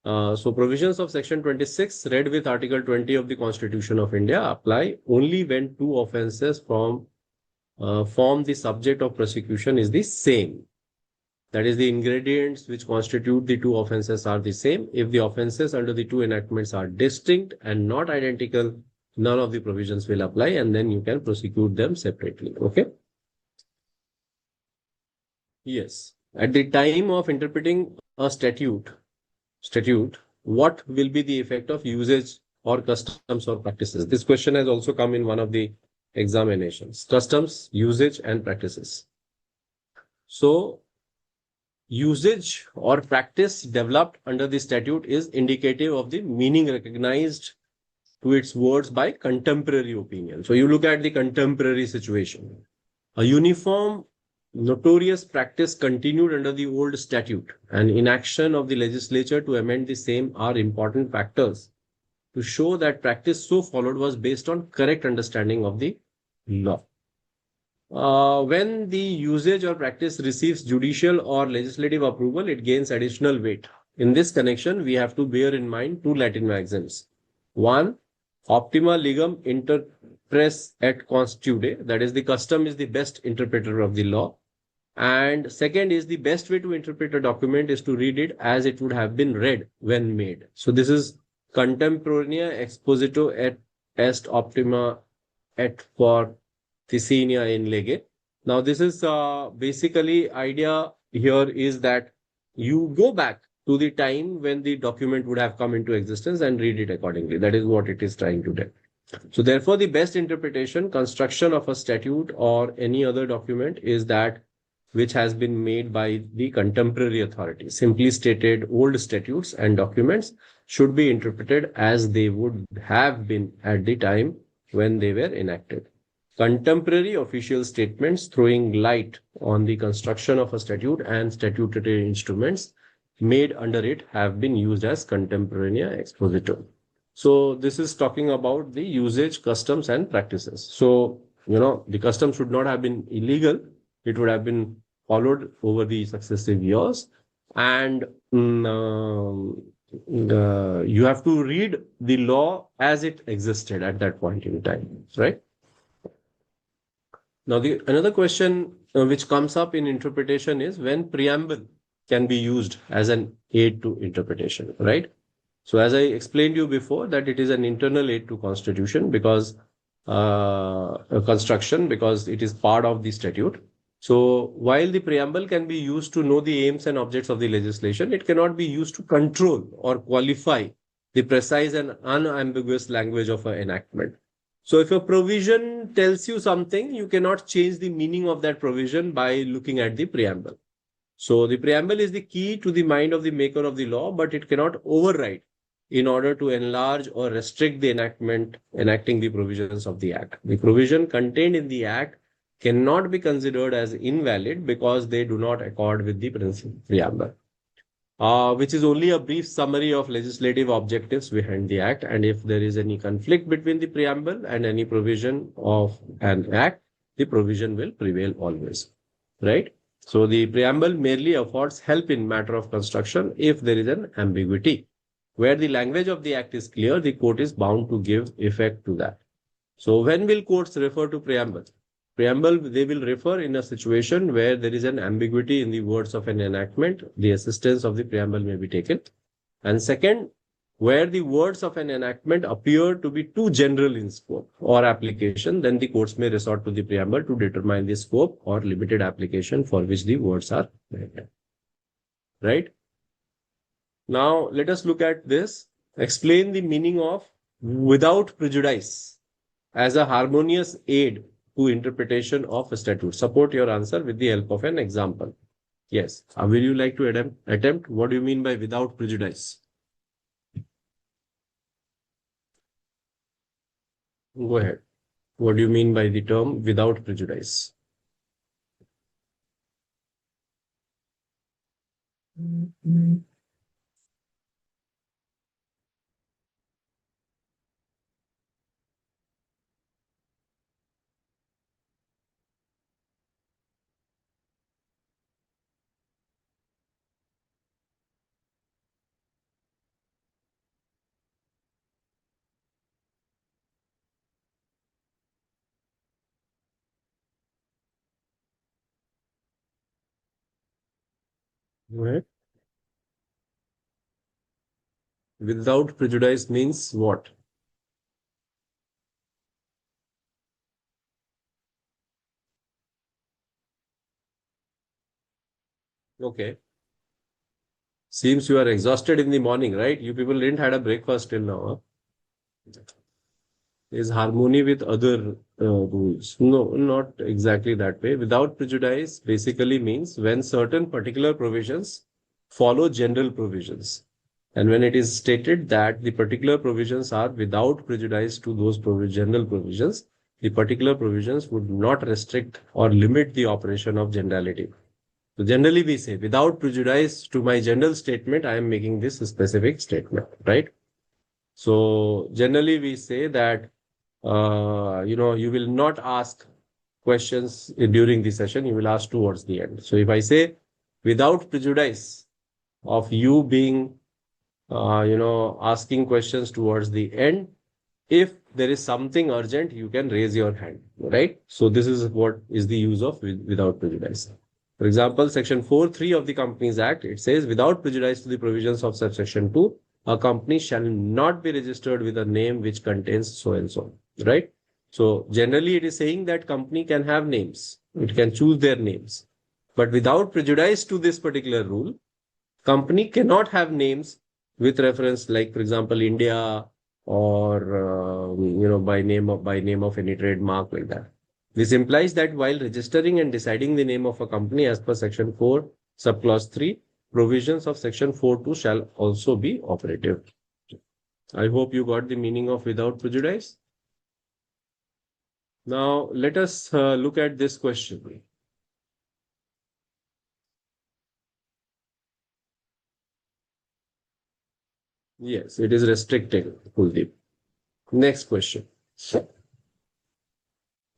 So provisions of Section 26 read with Article 20 of the Constitution of India apply only when two offences form the subject of prosecution is the same. That is, the ingredients which constitute the two offences are the same. If the offences under the two enactments are distinct and not identical, none of the provisions will apply, and then you can prosecute them separately. Okay? Yes. At the time of interpreting a statute, what will be the effect of usage or customs or practices? This question has also come in one of the examinations. Customs, usage, and practices. So, usage or practice developed under the statute is indicative of the meaning recognized to its words by contemporary opinion. So, you look at the contemporary situation. A uniform notorious practice continued under the old statute, and inaction of the legislature to amend the same are important factors to show that practice so followed was based on correct understanding of the law. When the usage or practice receives judicial or legislative approval, it gains additional weight. In this connection, we have to bear in mind two Latin maxims. One, optima legum inter pres et constitude, that is, the custom is the best interpreter of the law. And second is, the best way to interpret a document is to read it as it would have been read when made. So this is contemporanea exposito et est optima et for Thicinia in lege. Now this is basically idea here is that you go back to the time when the document would have come into existence and read it accordingly. That is what it is trying to do. So therefore, the best interpretation, construction of a statute or any other document is that which has been made by the contemporary authority. Simply stated, old statutes and documents should be interpreted as they would have been at the time when they were enacted. Contemporary official statements throwing light on the construction of a statute and statutory instruments made under it have been used as contemporaneous expositor. So this is talking about the usage, customs, and practices. So, the custom should not have been illegal. It would have been followed over the successive years. And you have to read the law as it existed at that point in time, right? Now, another question which comes up in interpretation is when preamble can be used as an aid to interpretation, right? So as I explained to you before, that it is an internal aid to constitution because construction, because it is part of the statute. So while the preamble can be used to know the aims and objects of the legislation, it cannot be used to control or qualify the precise and unambiguous language of an enactment. So if a provision tells you something, you cannot change the meaning of that provision by looking at the preamble. So the preamble is the key to the mind of the maker of the law, but it cannot override in order to enlarge or restrict the enacting the provisions of the act. The provision contained in the act cannot be considered as invalid because they do not accord with the preamble, which is only a brief summary of legislative objectives behind the act. And if there is any conflict between the preamble and any provision of an act, the provision will prevail always, right? So the preamble merely affords help in matter of construction if there is an ambiguity. Where the language of the act is clear, the court is bound to give effect to that. So when will courts refer to preamble? Preamble, they will refer in a situation where there is an ambiguity in the words of an enactment, the assistance of the preamble may be taken. And second, where the words of an enactment appear to be too general in scope or application, then the courts may resort to the preamble to determine the scope or limited application for which the words are written. Right? Now, let us look at this. Explain the meaning of without prejudice as a harmonious aid to interpretation of a statute. Support your answer with the help of an example. Yes. Will you like to attempt? What do you mean by without prejudice? Go ahead. What do you mean by the term without prejudice? Go ahead. Without prejudice means what? Okay. Seems you are exhausted in the morning, right? You people didn't had a breakfast till now. Huh? Is harmony with other rules? No, not exactly that way. Without prejudice basically means when certain particular provisions follow general provisions. And when it is stated that the particular provisions are without prejudice to those general provisions, the particular provisions would not restrict or limit the operation of generality. So generally we say without prejudice to my general statement, I am making this specific statement, right? So generally we say that, you will not ask questions during the session, you will ask towards the end. So if I say without prejudice of you being, asking questions towards the end, if there is something urgent, you can raise your hand, right? So this is what is the use of without prejudice. For example, section 4(3) of the Companies Act, it says without prejudice to the provisions of subsection 2, a company shall not be registered with a name which contains so and so, right? So generally it is saying that company can have names. It can choose their names. But without prejudice to this particular rule, company cannot have names with reference, like for example, India or by name of any trademark like that. This implies that while registering and deciding the name of a company as per Section 4, subclause 3, provisions of Section 4.2 shall also be operative. I hope you got the meaning of without prejudice. Now, let us look at this question. Yes, it is restricted, Kuldeep. Next question.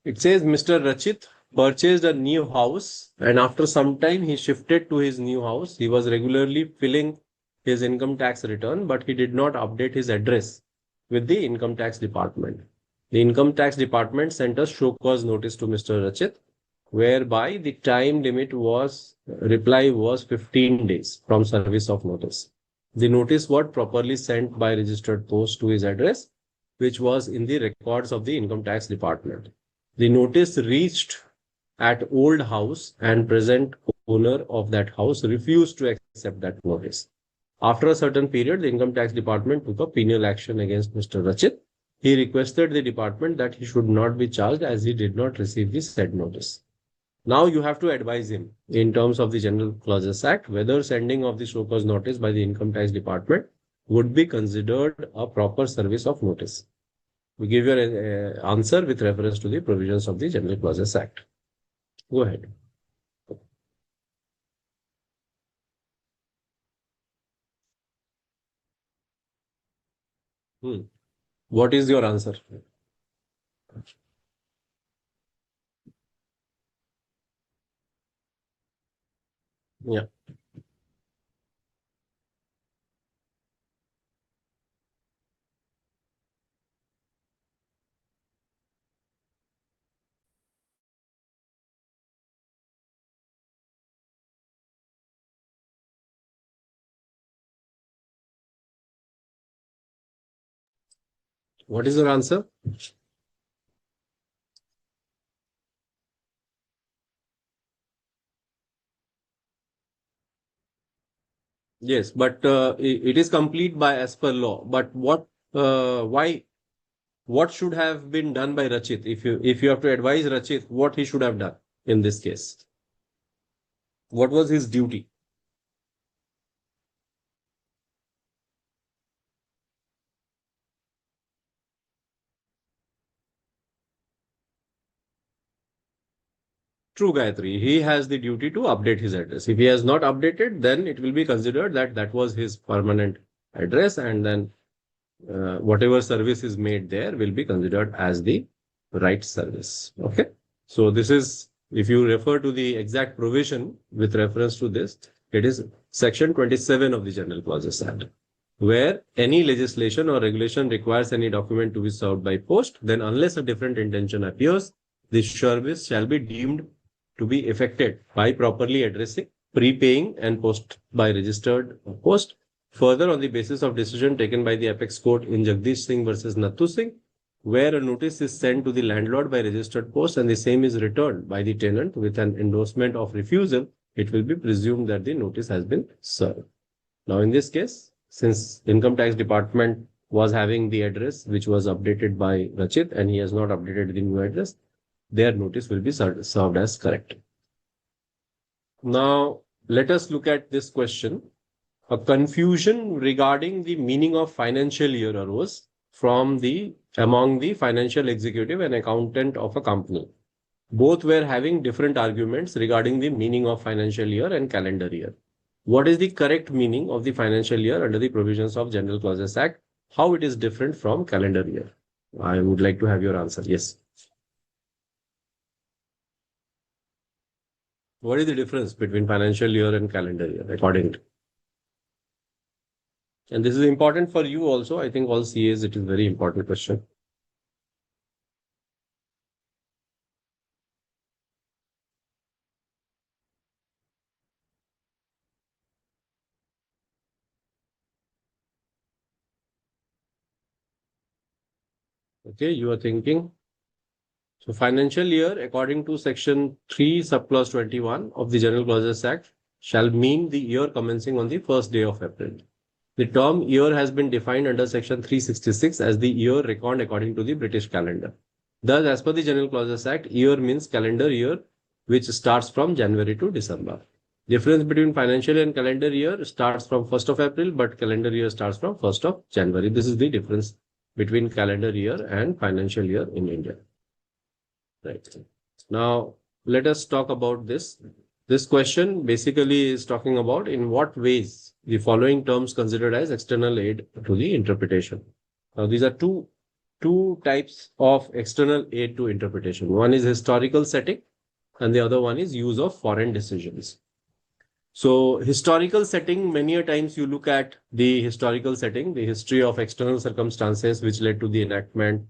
It says Mr. Rachit purchased a new house, and after some time he shifted to his new house. He was regularly filling his income tax return, but he did not update his address with the income tax department. The income tax department sent a show cause notice to Mr. Rachit, whereby the time limit was reply was 15 days from service of notice. The notice was properly sent by registered post to his address, which was in the records of the income tax department. The notice reached at old house, and present owner of that house refused to accept that notice. After a certain period, the income tax department took a penal action against Mr. Rachit. He requested the department that he should not be charged as he did not receive the said notice. Now you have to advise him in terms of the General Clauses Act whether sending of the show cause notice by the income tax department would be considered a proper service of notice. We give your answer with reference to the provisions of the General Clauses Act. Go ahead. What is your answer? Yeah. What is your answer? Yes, but it is complete by as per law. But why, what should have been done by Rachit? If you have to advise Rachit, what he should have done in this case? What was his duty? True, Gayatri. He has the duty to update his address. If he has not updated, then it will be considered that that was his permanent address, and then whatever service is made there will be considered as the right service. Okay. So this is, if you refer to the exact provision with reference to this, it is Section 27 of the General Clauses Act, where any legislation or regulation requires any document to be served by post, then unless a different intention appears, this service shall be deemed to be effected by properly addressing, prepaying, and post by registered post. Further, on the basis of decision taken by the apex court in Jagdish Singh versus Nattu Singh, where a notice is sent to the landlord by registered post and the same is returned by the tenant with an endorsement of refusal, it will be presumed that the notice has been served. Now, in this case, since income tax department was having the address which was updated by Rachit and he has not updated the new address, their notice will be served as correct. Now, let us look at this question. A confusion regarding the meaning of financial year arose among the financial executive and accountant of a company. Both were having different arguments regarding the meaning of financial year and calendar year. What is the correct meaning of the financial year under the provisions of General Clauses Act? How it is different from calendar year? I would like to have your answer. Yes. What is the difference between financial year and calendar year according to? And this is important for you also. I think all CAs, it is very important question. Okay, you are thinking. So financial year, according to section 3, subclause 21 of the General Clauses Act, shall mean the year commencing on the first day of April. The term year has been defined under section 366 as the year reckoned according to the British calendar. Thus, as per the General Clauses Act, year means calendar year which starts from January to December. Difference between financial and calendar year starts from 1st of April, but calendar year starts from 1st of January. This is the difference between calendar year and financial year in India. Right. Now, let us talk about this. This question basically is talking about in what ways the following terms considered as external aid to the interpretation. Now, these are two types of external aid to interpretation. One is historical setting and the other one is use of foreign decisions. So historical setting, many a times you look at the historical setting, the history of external circumstances which led to the enactment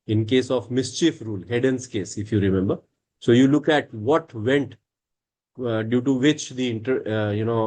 in case of mischief rule, Hayden's case, if you remember. So you look at what went due to which the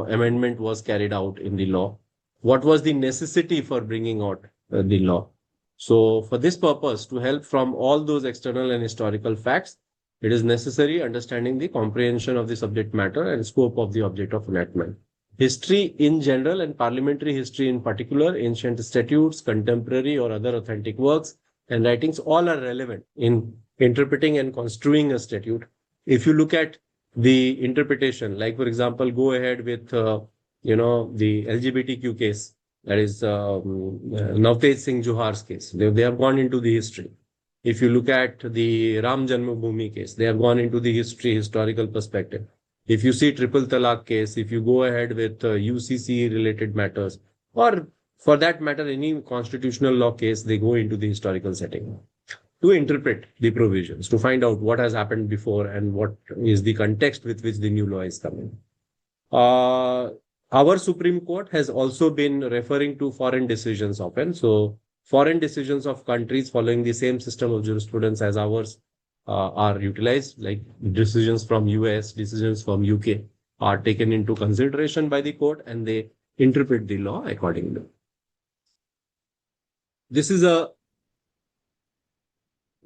amendment was carried out in the law. What was the necessity for bringing out the law? So for this purpose, to help from all those external and historical facts, it is necessary understanding the comprehension of the subject matter and scope of the object of enactment. History in general and parliamentary history in particular, ancient statutes, contemporary or other authentic works and writings, all are relevant in interpreting and construing a statute. If you look at the interpretation, like for example, go ahead with, the LGBTQ case, that is Navtej Singh Johar's case. They have gone into the history. If you look at the Ram Janmabhoomi case, they have gone into the historical perspective. If you see Triple Talaq case, if you go ahead with UCC related matters, or for that matter, any constitutional law case, they go into the historical setting to interpret the provisions, to find out what has happened before and what is the context with which the new law is coming. Our Supreme Court has also been referring to foreign decisions often. So foreign decisions of countries following the same system of jurisprudence as ours are utilized, like decisions from US, decisions from UK are taken into consideration by the court and they interpret the law accordingly. This is a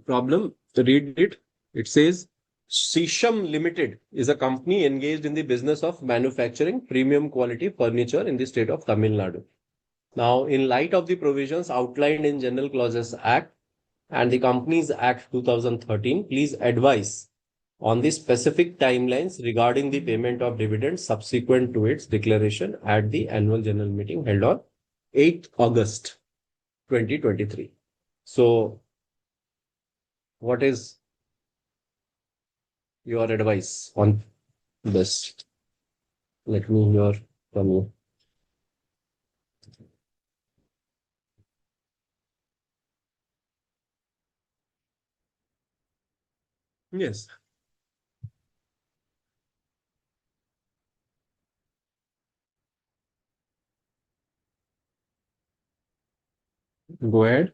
problem. Read it. It says, Shisham Limited is a company engaged in the business of manufacturing premium quality furniture in the state of Tamil Nadu. Now, in light of the provisions outlined in General Clauses Act and the Companies Act 2013, please advise on the specific timelines regarding the payment of dividends subsequent to its declaration at the annual general meeting held on 8th August 2023. So, what is your advice on this? Let me hear from you. Yes. Go ahead.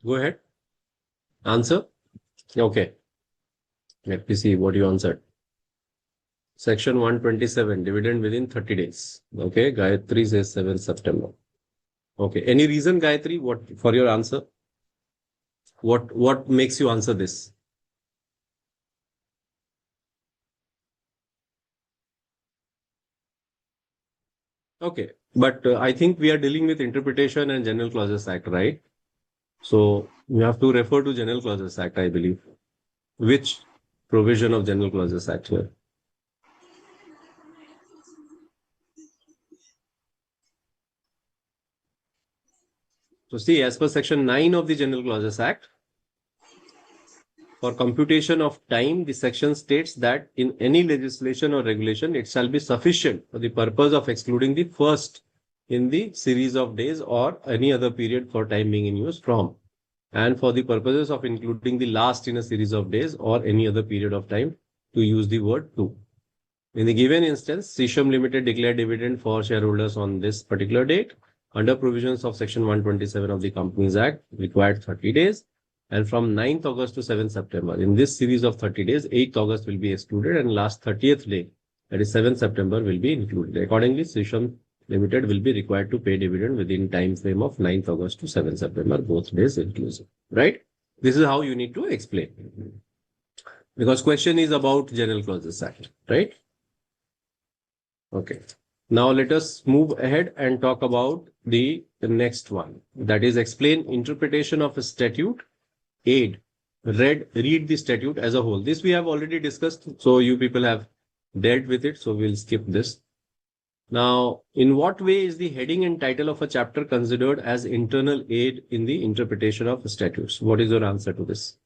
Go ahead. Answer. Okay. Let me see what you answered. Section 127, dividend within 30 days. Okay. Gayatri says 7th September. Okay. Any reason, Gayatri, what for your answer? What makes you answer this? Okay. But I think we are dealing with interpretation and General Clauses Act, right? So you have to refer to General Clauses Act, I believe. Which provision of General Clauses Act here? So see, as per section 9 of the General Clauses Act, for computation of time, the section states that in any legislation or regulation, it shall be sufficient for the purpose of excluding the first in the series of days or any other period for time being in use from. and for the purposes of including the last in a series of days or any other period of time to use the word to. In the given instance, Sisham Limited declared dividend for shareholders on this particular date under provisions of Section 127 of the Companies Act required 30 days. And from 9th August to 7th September, in this series of 30 days, 8th August will be excluded and last 30th day, that is 7th September, will be included. Accordingly, Sisham Limited will be required to pay dividend within time frame of 9th August to 7th September, both days inclusive, right? This is how you need to explain. Because question is about General Clauses Act, right? Okay. Now let us move ahead and talk about the next one. That is explain interpretation of a statute. Aid. Read the statute as a whole. This we have already discussed. So you people have dealt with it. So we'll skip this. Now, in what way is the heading and title of a chapter considered as internal aid in the interpretation of statutes? What is your answer to this?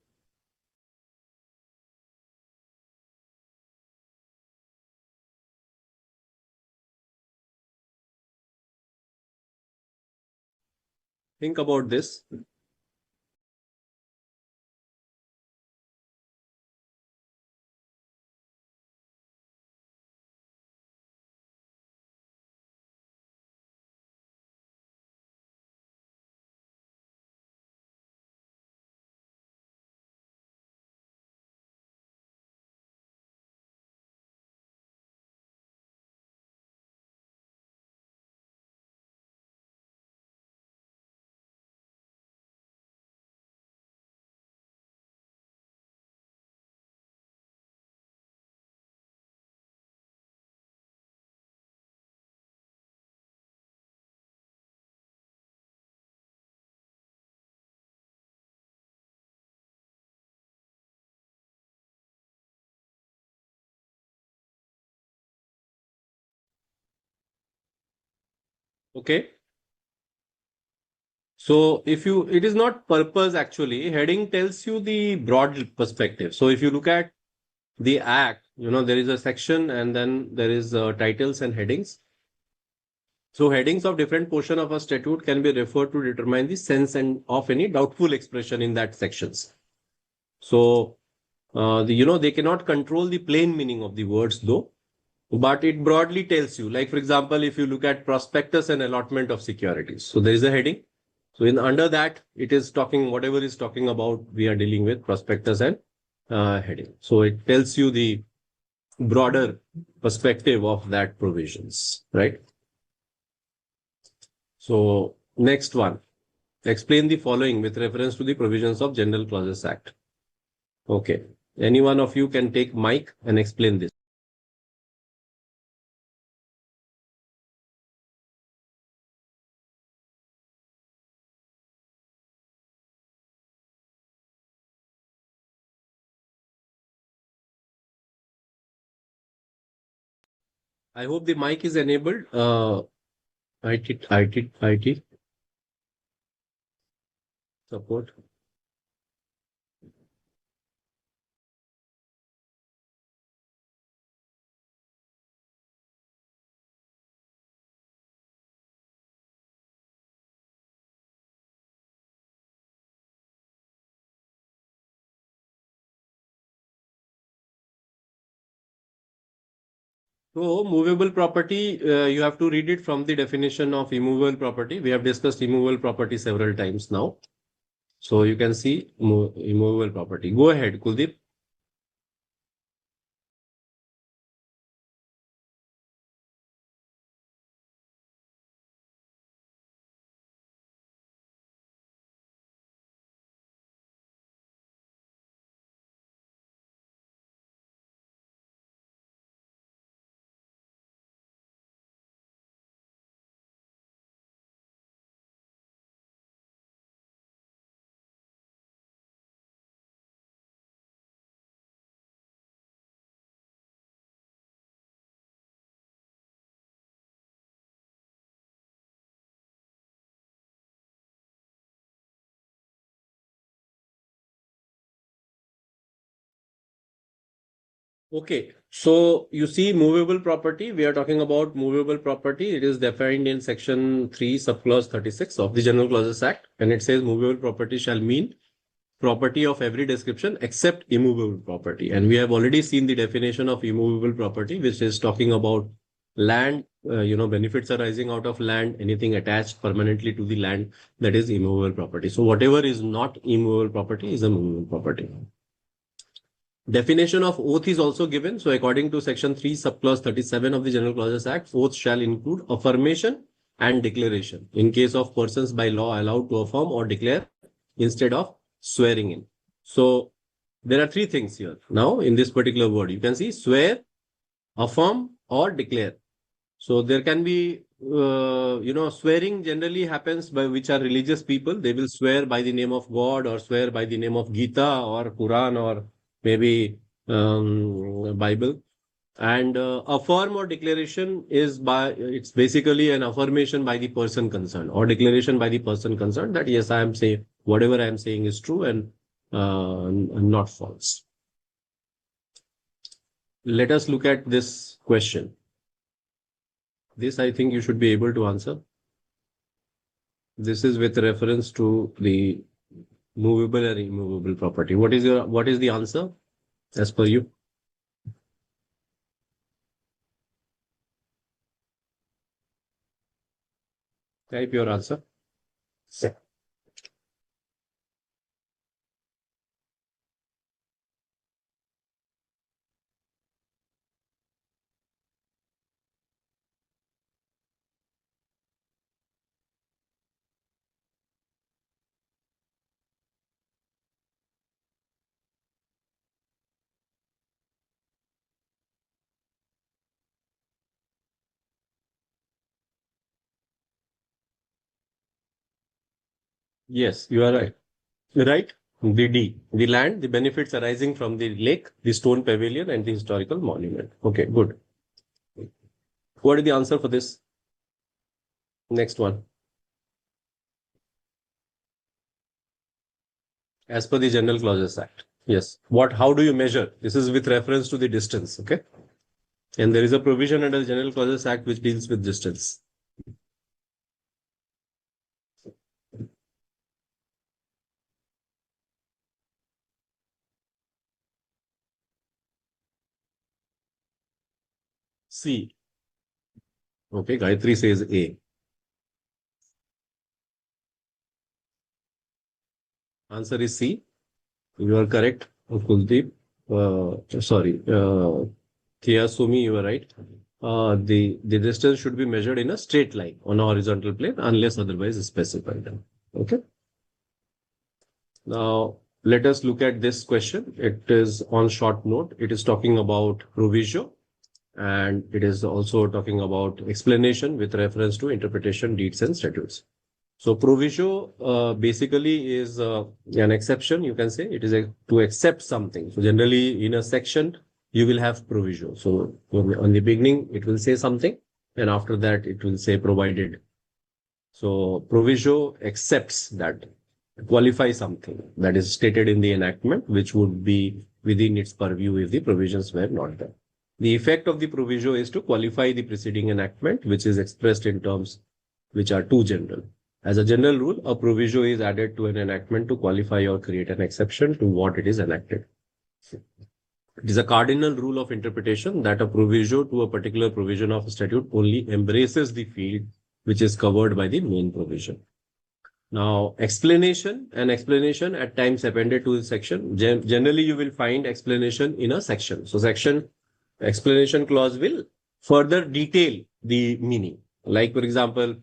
Think about this. Okay. So if you, it is not purpose actually. Heading tells you the broad perspective. So if you look at the act, there is a section and then there is titles and headings. So headings of different portion of a statute can be referred to determine the sense and of any doubtful expression in that sections. So, they cannot control the plain meaning of the words though, but it broadly tells you, like for example, if you look at prospectus and allotment of securities. So there is a heading. So in under that, it is talking, whatever is talking about, we are dealing with prospectus and heading. So it tells you the broader perspective of that provisions, right? So next one, explain the following with reference to the provisions of General Clauses Act. Okay. Any one of you can take mic and explain this. I hope the mic is enabled. IT support. So movable property, you have to read it from the definition of immovable property. We have discussed immovable property several times now. So you can see immovable property. Go ahead, Kuldeep. Okay. So you see movable property, we are talking about movable property. It is defined in section 3, subclause 36 of the General Clauses Act. And it says movable property shall mean property of every description except immovable property. And we have already seen the definition of immovable property, which is talking about land, benefits arising out of land, anything attached permanently to the land, that is immovable property. So whatever is not immovable property is a movable property. Definition of oath is also given. So according to section 3, subclause 37 of the General Clauses Act, oath shall include affirmation and declaration in case of persons by law allowed to affirm or declare instead of swearing in. So there are three things here. Now in this particular word, you can see swear, affirm or declare. So there can be, swearing generally happens by which are religious people. They will swear by the name of God or swear by the name of Gita or Quran or maybe Bible. And affirm or declaration is it's basically an affirmation by the person concerned or declaration by the person concerned that yes, I am saying whatever I am saying is true and not false. Let us look at this question. This I think you should be able to answer. This is with reference to the movable and immovable property. What is the answer as per you? Type your answer. Yes, you are right. Right? The D. The land, the benefits arising from the lake, the stone pavilion, and the historical monument. Okay, good. What is the answer for this? Next one. As per the General Clauses Act. Yes. How do you measure? This is with reference to the distance. Okay. And there is a provision under the General Clauses Act which deals with distance. C. Okay, Gayatri says A. Answer is C. You are correct. Kuldeep. Thiyasumi, you are right. The distance should be measured in a straight line on a horizontal plane unless otherwise specified. Okay. Now, let us look at this question. It is on short note. It is talking about proviso and it is also talking about explanation with reference to interpretation, deeds and statutes. So proviso basically is an exception, you can say. It is to accept something. So generally in a section, you will have proviso. So on the beginning, it will say something and after that, it will say provided. So proviso accepts that, qualify something that is stated in the enactment, which would be within its purview if the provisions were not there. The effect of the proviso is to qualify the preceding enactment, which is expressed in terms which are too general. As a general rule, a proviso is added to an enactment to qualify or create an exception to what it is enacted. It is a cardinal rule of interpretation that a proviso to a particular provision of a statute only embraces the field which is covered by the main provision. Now, explanation at times appended to the section. Generally, you will find explanation in a section. So section explanation clause will further detail the meaning. Like, for example,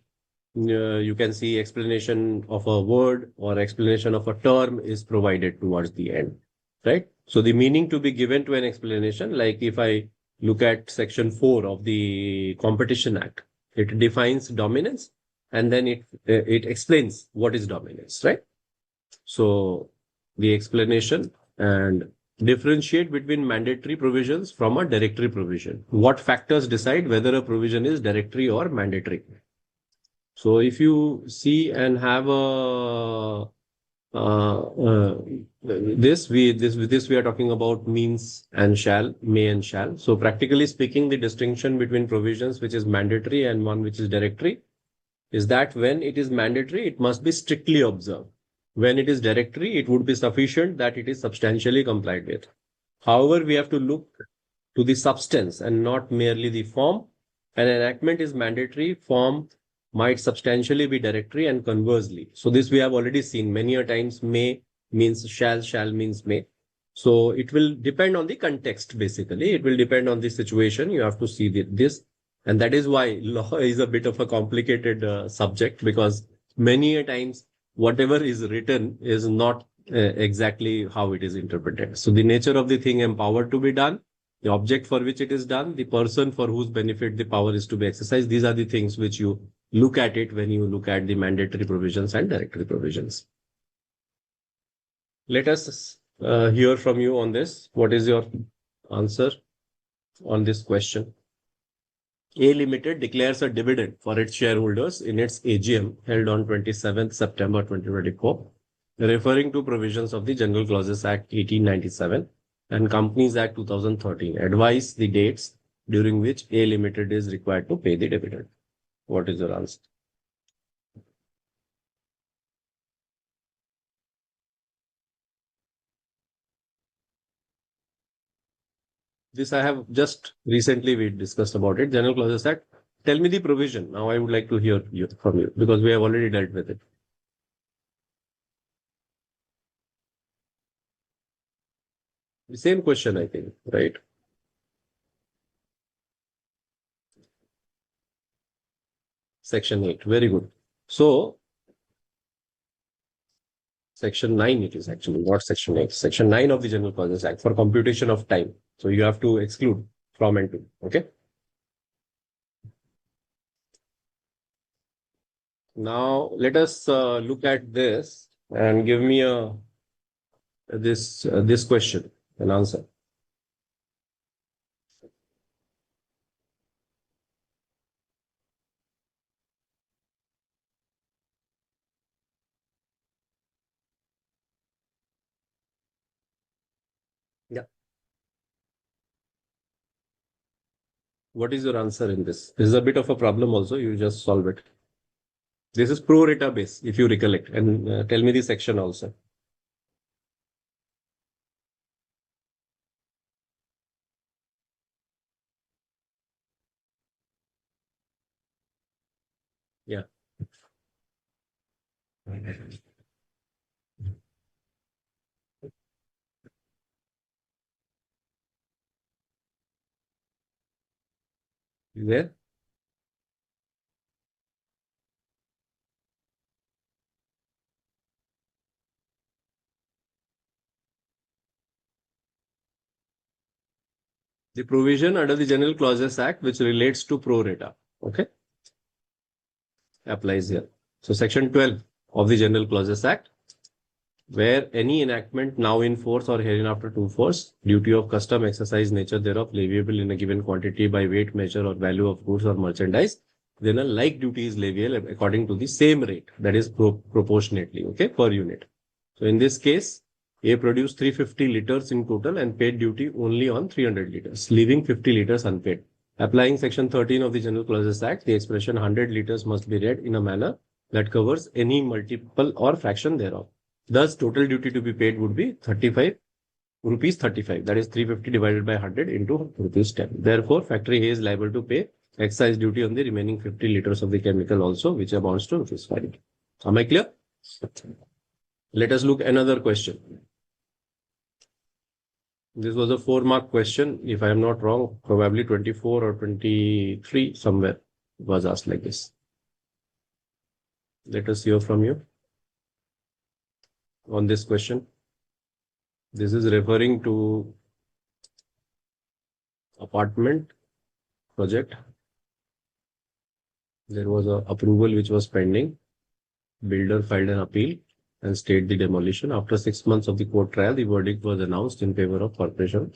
you can see explanation of a word or explanation of a term is provided towards the end, right? So the meaning to be given to an explanation, like if I look at section 4 of the Competition Act, it defines dominance and then it explains what is dominance, right? So the explanation and differentiate between mandatory provisions from a directory provision. What factors decide whether a provision is directory or mandatory? So if you see and have a this we are talking about means and shall, may and shall. So practically speaking, the distinction between provisions which is mandatory and one which is directory is that when it is mandatory, it must be strictly observed. When it is directory, it would be sufficient that it is substantially complied with. However, we have to look to the substance and not merely the form. An enactment is mandatory, form might substantially be directory and conversely. So this we have already seen many a times. May means shall means may. So it will depend on the context, basically. It will depend on the situation. You have to see this. And that is why law is a bit of a complicated subject, because many a times whatever is written is not exactly how it is interpreted. So the nature of the thing empowered to be done, the object for which it is done, the person for whose benefit the power is to be exercised. These are the things which you look at it when you look at the mandatory provisions and directory provisions. Let us hear from you on this. What is your answer on this question? A Limited declares a dividend for its shareholders in its AGM held on 27th September 2024, referring to provisions of the General Clauses Act 1897 and Companies Act 2013. Advise the dates during which A Limited is required to pay the dividend. What is your answer? This I have just recently we discussed about it. General Clauses Act. Tell me the provision. Now I would like to hear from you because we have already dealt with it. The same question, I think, right? Section 8. Very good. So, Section 9 it is actually, not Section 8. Section 9 of the General Clauses Act for computation of time. So, you have to exclude from and to. Okay. Now, let us look at this and give me this question and answer. Yeah. What is your answer in this? This is a bit of a problem also. You just solve it. This is pro rata base, if you recollect. And tell me the section also. Yeah. You there? The provision under the General Clauses Act, which relates to pro rata. Okay. Applies here. So section 12 of the General Clauses Act, where any enactment now in force or hereinafter to force, duty of custom, exercise, nature thereof, leviable in a given quantity by weight, measure, or value of goods or merchandise, then a like duty is leviable according to the same rate, that is proportionately, okay, per unit. So in this case, A produced 350 liters in total and paid duty only on 300 liters, leaving 50 liters unpaid. Applying section 13 of the General Clauses Act, the expression 100 liters must be read in a manner that covers any multiple or fraction thereof. Thus, total duty to be paid would be 35 rupees 35. That is 350 divided by 100 into rupees 10. Therefore, factory A is liable to pay excise duty on the remaining 50 liters of the chemical also, which amounts to rupees 5. Am I clear? Let us look another question. This was a 4-mark question. If I am not wrong, probably 24 or 23 somewhere was asked like this. Let us hear from you on this question. This is referring to apartment project. There was an approval which was pending. Builder filed an appeal and stayed the demolition. After 6 months of the court trial, the verdict was announced in favor of corporation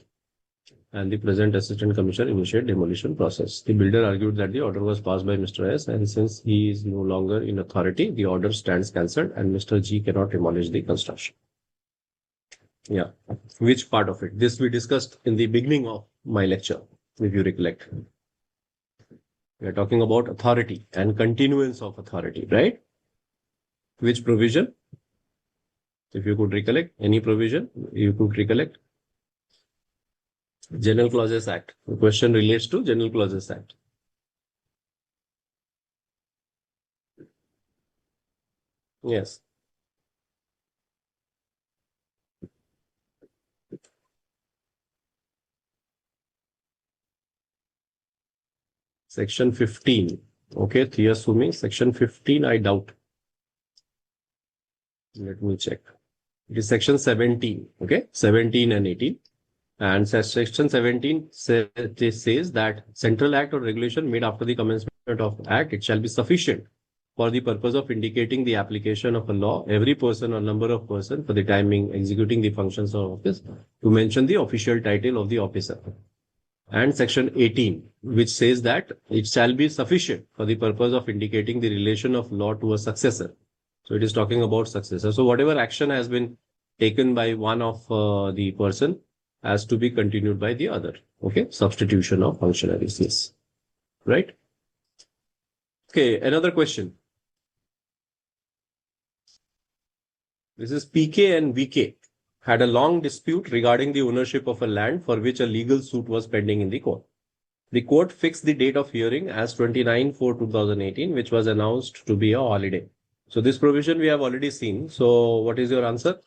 and the present assistant commissioner initiate demolition process. The builder argued that the order was passed by Mr. S, and since he is no longer in authority, the order stands cancelled and Mr. G cannot demolish the construction. Yeah. Which part of it? This we discussed in the beginning of my lecture, if you recollect. We are talking about authority and continuance of authority, right? Which provision? If you could recollect, any provision you could recollect? General Clauses Act. The question relates to General Clauses Act. Yes. Section 15. Okay, Thiyasumi, Section 15, I doubt. Let me check. It is Section 17. Okay, 17 and 18. And Section 17 says that central act or regulation made after the commencement of act, it shall be sufficient for the purpose of indicating the application of a law, every person or number of persons for the timing executing the functions of office to mention the official title of the officer. And Section 18, which says that it shall be sufficient for the purpose of indicating the relation of law to a successor. So it is talking about successor. So whatever action has been taken by one of the person has to be continued by the other. Okay, substitution of functionaries. Yes, right. Okay, another question. This is PK and VK had a long dispute regarding the ownership of a land for which a legal suit was pending in the court. The court fixed the date of hearing as 29/4/2018, which was announced to be a holiday. So this provision we have already seen. So what is your answer?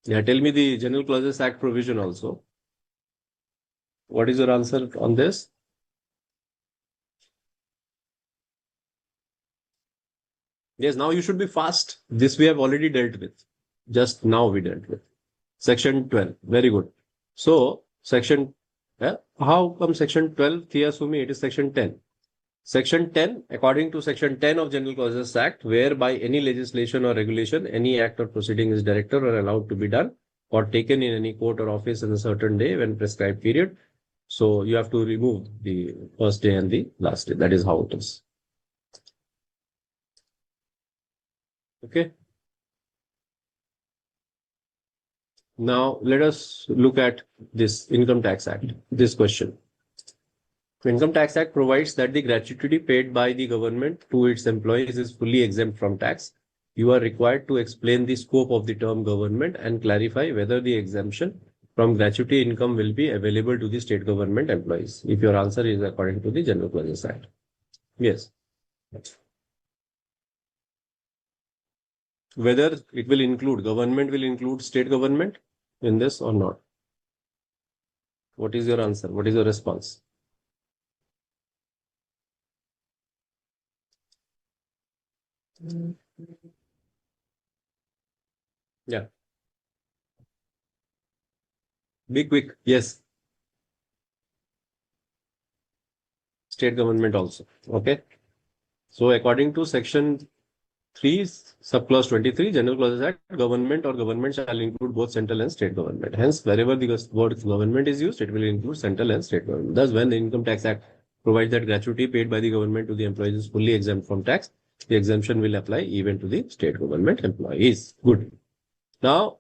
Yeah, tell me the General Clauses Act provision also. What is your answer on this? Yes, now you should be fast. This we have already dealt with. Just now we dealt with. Section 12. Very good. So, section, how come section 12, Thiyasumi, it is section 10. Section 10, according to section 10 of General Clauses Act, whereby any legislation or regulation, any act or proceeding is directed or allowed to be done or taken in any court or office in a certain day when prescribed period. So, you have to remove the first day and the last day. That is how it is. Okay. Now, let us look at this Income Tax Act, this question. The Income Tax Act provides that the gratuity paid by the government to its employees is fully exempt from tax. You are required to explain the scope of the term government and clarify whether the exemption from gratuity income will be available to the state government employees, if your answer is according to the General Clauses Act. Yes. Whether it will include, government will include state government in this or not? What is your answer? What is your response? Yeah. Be quick. Yes. State government also. Okay. So according to section 3, subclause 23, General Clauses Act, government or government shall include both central and state government. Hence, wherever the word government is used, it will include central and state government. Thus, when the Income Tax Act provides that gratuity paid by the government to the employees is fully exempt from tax, the exemption will apply even to the state government employees. Good. Now,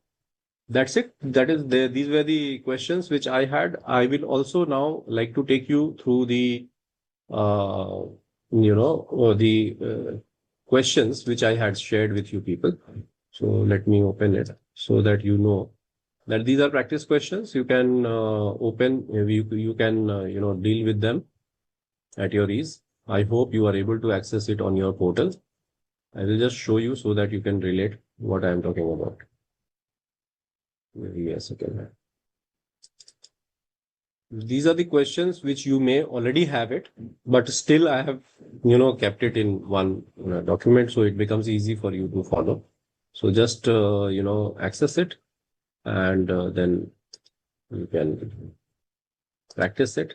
that's it. That is these were the questions which I had. I will also now like to take you through the, questions which I had shared with you people. So let me open it so that you know that these are practice questions. You can open, you can, deal with them at your ease. I hope you are able to access it on your portal. I will just show you so that you can relate what I am talking about. Maybe a second. These are the questions which you may already have it, but still I have, kept it in one document so it becomes easy for you to follow. So just, access it and then you can practice it.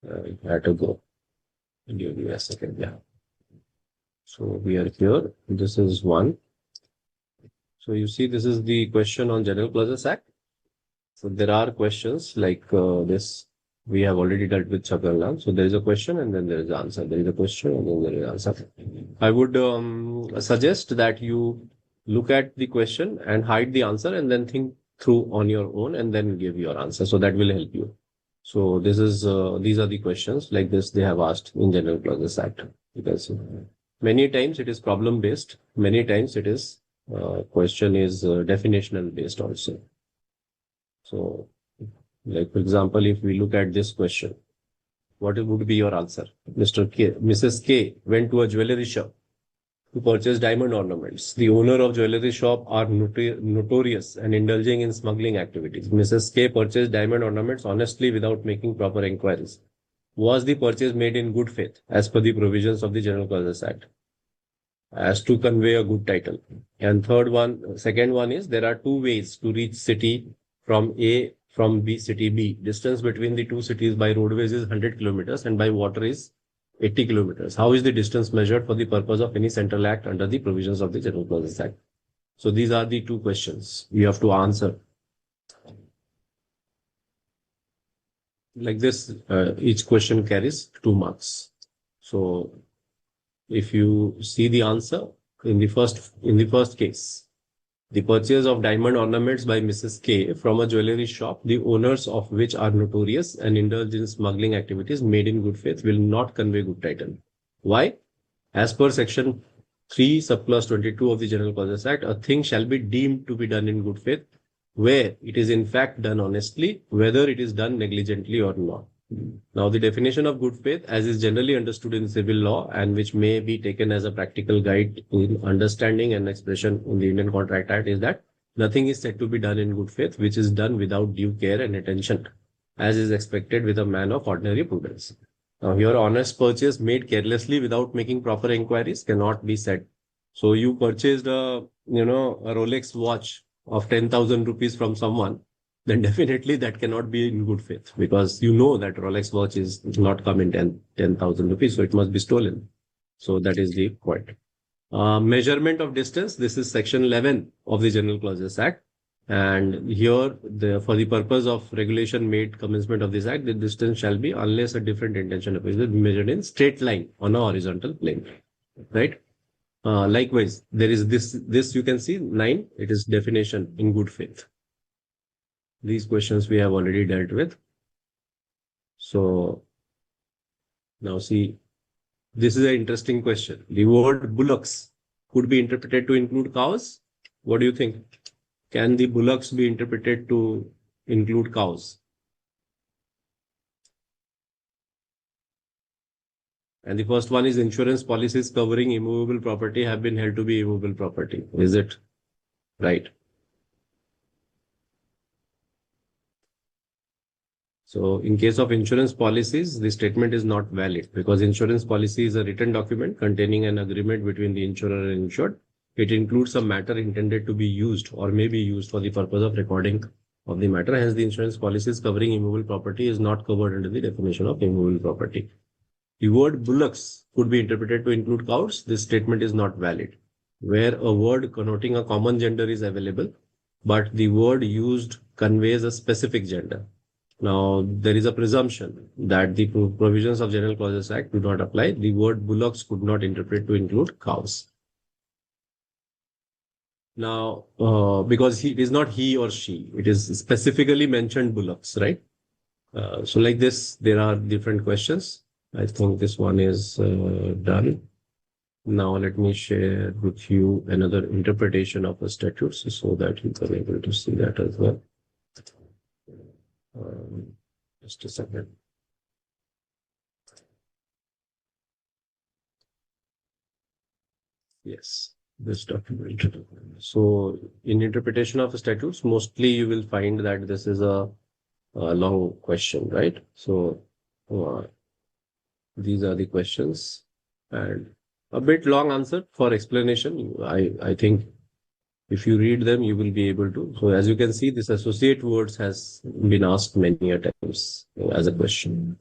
You have to go. Give me a second. Yeah. So we are here. This is one. So you see, this is the question on General Clauses Act. So there are questions like this. We have already dealt with Chakarlan. So there is a question and then there is the answer. There is a question and then there is answer. I would suggest that you look at the question and hide the answer and then think through on your own and then give your answer. So that will help you. So this is these are the questions like this they have asked in General Clauses Act. You can see many times it is problem based. Many times it is question is definitional based also. So, like for example, if we look at this question, what would be your answer? Mrs. K went to a jewelry shop to purchase diamond ornaments. The owner of jewelry shop are notorious and indulging in smuggling activities. Mrs. K purchased diamond ornaments honestly without making proper inquiries. Was the purchase made in good faith as per the provisions of the General Clauses Act? As to convey a good title. And second one is there are two ways to reach city from A from B city B. Distance between the two cities by roadways is 100 kilometers and by water is 80 kilometers. How is the distance measured for the purpose of any central act under the provisions of the General Clauses Act? So these are the two questions you have to answer. Like this, each question carries 2 marks. So if you see the answer in the first case, the purchase of diamond ornaments by Mrs. K from a jewelry shop, the owners of which are notorious and indulge in smuggling activities made in good faith, will not convey good title. Why? As per section 3 subclause 22 of the General Clauses Act, a thing shall be deemed to be done in good faith where it is in fact done honestly, whether it is done negligently or not. Now, the definition of good faith, as is generally understood in civil law and which may be taken as a practical guide in understanding and expression in the Indian Contract Act, is that nothing is said to be done in good faith which is done without due care and attention, as is expected with a man of ordinary prudence. Now, your honest purchase made carelessly without making proper inquiries cannot be said. So, you purchased a Rolex watch of 10,000 rupees from someone, then definitely that cannot be in good faith because you know that Rolex watch is not come in 10,000 rupees, so it must be stolen. So that is the point. Measurement of distance. This is section 11 of the General Clauses Act. And here, for the purpose of regulation made commencement of this act, the distance shall be, unless a different intention appears, measured in straight line on a horizontal plane. Right? Likewise, there is this you can see 9. It is definition in good faith. These questions we have already dealt with. So now see, this is an interesting question. The word bullocks could be interpreted to include cows. What do you think? Can the bullocks be interpreted to include cows? And the first one is insurance policies covering immovable property have been held to be immovable property. Is it right? So in case of insurance policies, the statement is not valid because insurance policy is a written document containing an agreement between the insurer and insured. It includes a matter intended to be used or may be used for the purpose of recording of the matter. Hence, the insurance policies covering immovable property is not covered under the definition of immovable property. The word bullocks could be interpreted to include cows. This statement is not valid. Where a word connoting a common gender is available, but the word used conveys a specific gender. Now, there is a presumption that the provisions of General Clauses Act do not apply. The word bullocks could not interpret to include cows. Now, because it is not he or she, it is specifically mentioned bullocks, right? So like this, there are different questions. I think this one is done. Now, let me share with you another interpretation of the statutes so that you can be able to see that as well. Just a second. Yes, this document. So in interpretation of statutes, mostly you will find that this is a long question, right? So these are the questions and a bit long answer for explanation. I think if you read them, you will be able to. So as you can see, this associate words has been asked many a times as a question.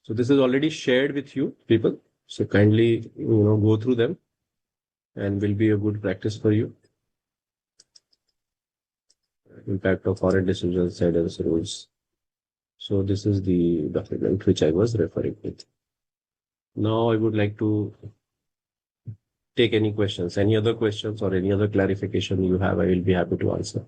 So this is already shared with you people. So kindly, go through them and will be a good practice for you. impact of foreign decisions, guidance rules. So this is the document which I was referring to. Now I would like to take any questions, any other questions or any other clarification you have. I will be happy to answer.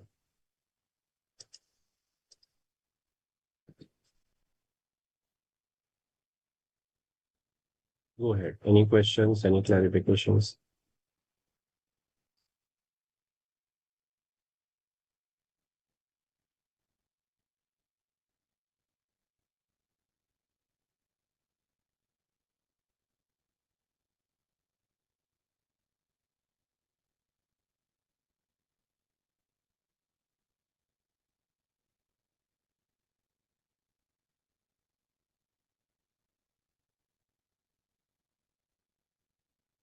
Go ahead. Any questions, any clarifications?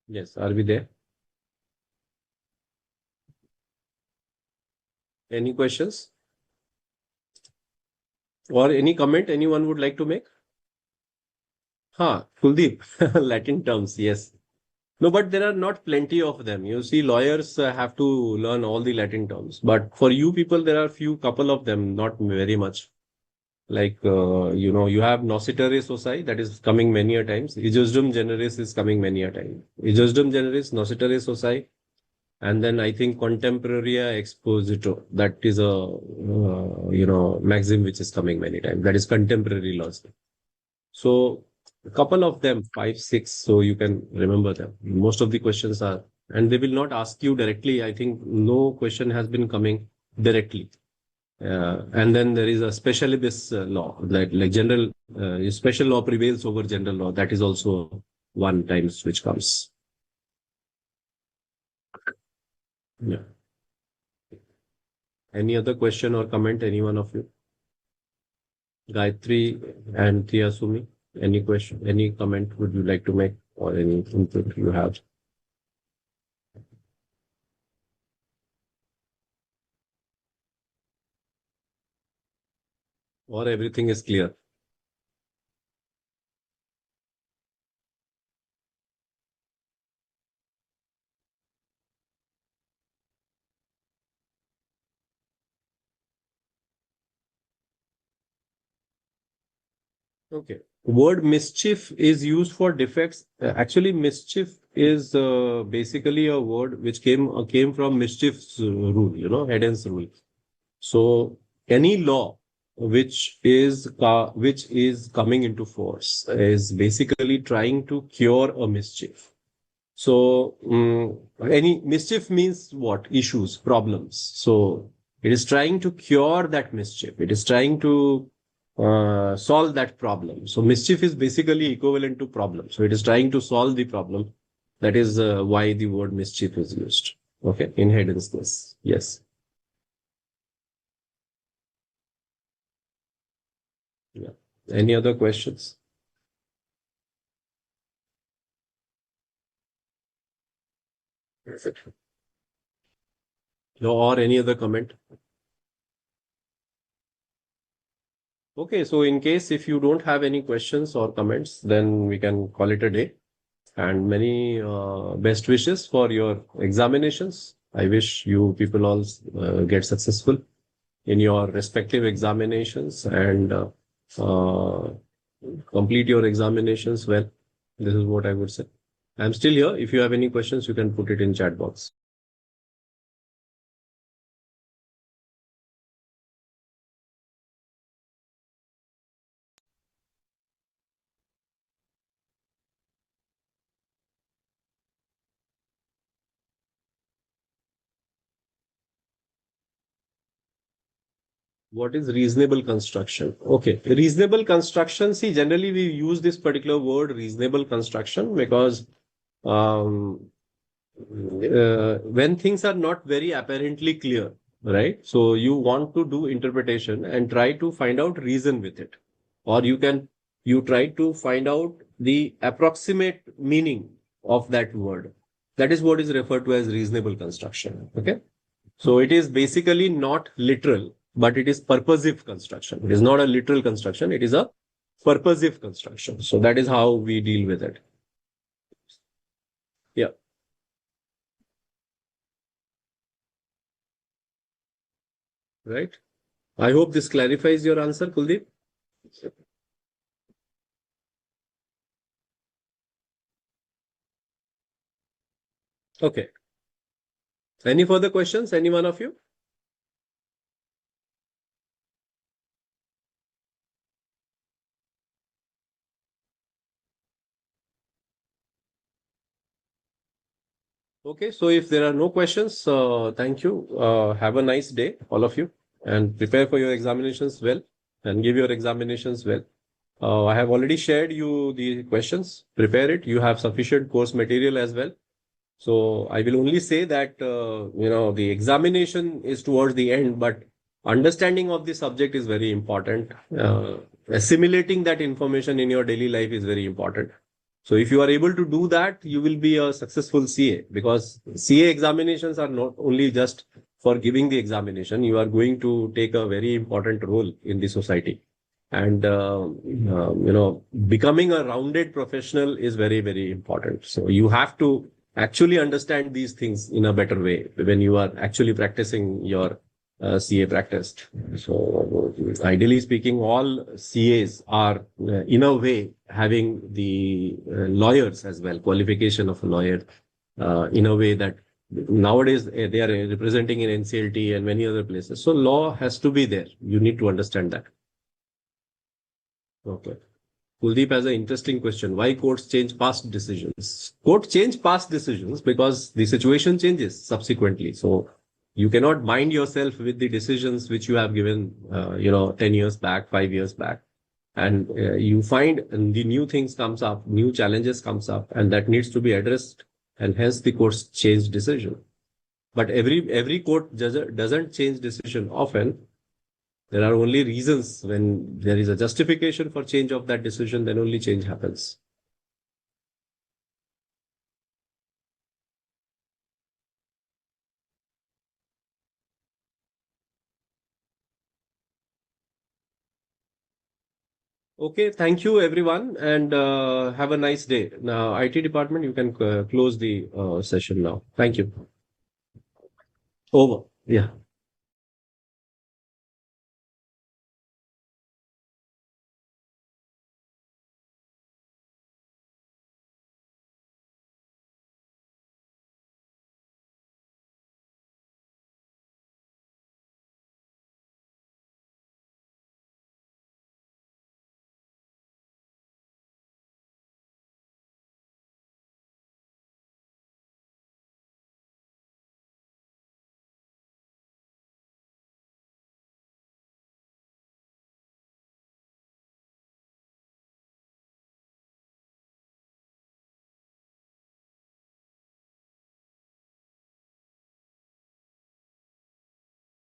Yes. Are we there? Any questions or any comment anyone would like to make? Kuldeep, Latin terms. Yes. No, but there are not plenty of them. You see, lawyers have to learn all the Latin terms. But for you people, there are few couple of them, not very much. Like, you have nocitare socii, that is coming many a times. Ejusdem generis is coming many a time. Ejusdem generis, nocitare socii, and then I think contemporaria exposito. That is a, maxim which is coming many times. That is contemporary laws. So a couple of them, five, six, so you can remember them. Most of the questions are, and they will not ask you directly. I think no question has been coming directly. And then there is a specialibus law, like general, special law prevails over general law. That is also one times which comes. Yeah. Any other question or comment, any one of you? Gayatri and Tiyasumi, any question, any comment would you like to make or any input you have? Or everything is clear? Okay. Word mischief is used for defects. Actually, mischief is basically a word which came from mischief's rule, Haydn's rule. So any law which is coming into force is basically trying to cure a mischief. So any mischief means what? Issues, problems. So it is trying to cure that mischief. It is trying to solve that problem. So mischief is basically equivalent to problem. So it is trying to solve the problem. That is why the word mischief is used. Okay, in Haydn's case. Yes. Yeah. Any other questions? Perfect. No, or any other comment? Okay, so in case if you don't have any questions or comments, then we can call it a day. And many best wishes for your examinations. I wish you people all get successful in your respective examinations and uh, complete your examinations well. This is what I would say. I'm still here. If you have any questions, you can put it in chat box. What is reasonable construction? Okay, reasonable construction. See, generally we use this particular word reasonable construction because when things are not very apparently clear, right? So you want to do interpretation and try to find out reason with it, or you try to find out the approximate meaning of that word. That is what is referred to as reasonable construction. Okay. So it is basically not literal, but it is purposive construction. It is not a literal construction. It is a purposive construction. So that is how we deal with it. Yeah. right? I hope this clarifies your answer, Kuldeep. Okay. Any further questions? Any one of you? Okay, so if there are no questions, thank you. Have a nice day, all of you, and prepare for your examinations well and give your examinations well. I have already shared you the questions. Prepare it. You have sufficient course material as well. So I will only say that, the examination is towards the end, but understanding of the subject is very important. Assimilating that information in your daily life is very important. So if you are able to do that, you will be a successful CA, because CA examinations are not only just for giving the examination. You are going to take a very important role in the society. And, becoming a rounded professional is very, very important. So you have to actually understand these things in a better way when you are actually practicing your CA practice. So ideally speaking, all CAs are in a way having the lawyers as well, qualification of a lawyer, in a way that nowadays they are representing in NCLT and many other places. So law has to be there. You need to understand that. Okay. Kuldeep has an interesting question. Why courts change past decisions? Courts change past decisions because the situation changes subsequently. So you cannot bind yourself with the decisions which you have given, 10 years back, 5 years back. And you find the new things comes up, new challenges comes up, and that needs to be addressed. And hence the courts change decision. But every court doesn't change decision often. There are only reasons. When there is a justification for change of that decision, then only change happens. Okay, thank you everyone, and have a nice day. Now, IT department, you can close the session now. Thank you. Over. Yeah.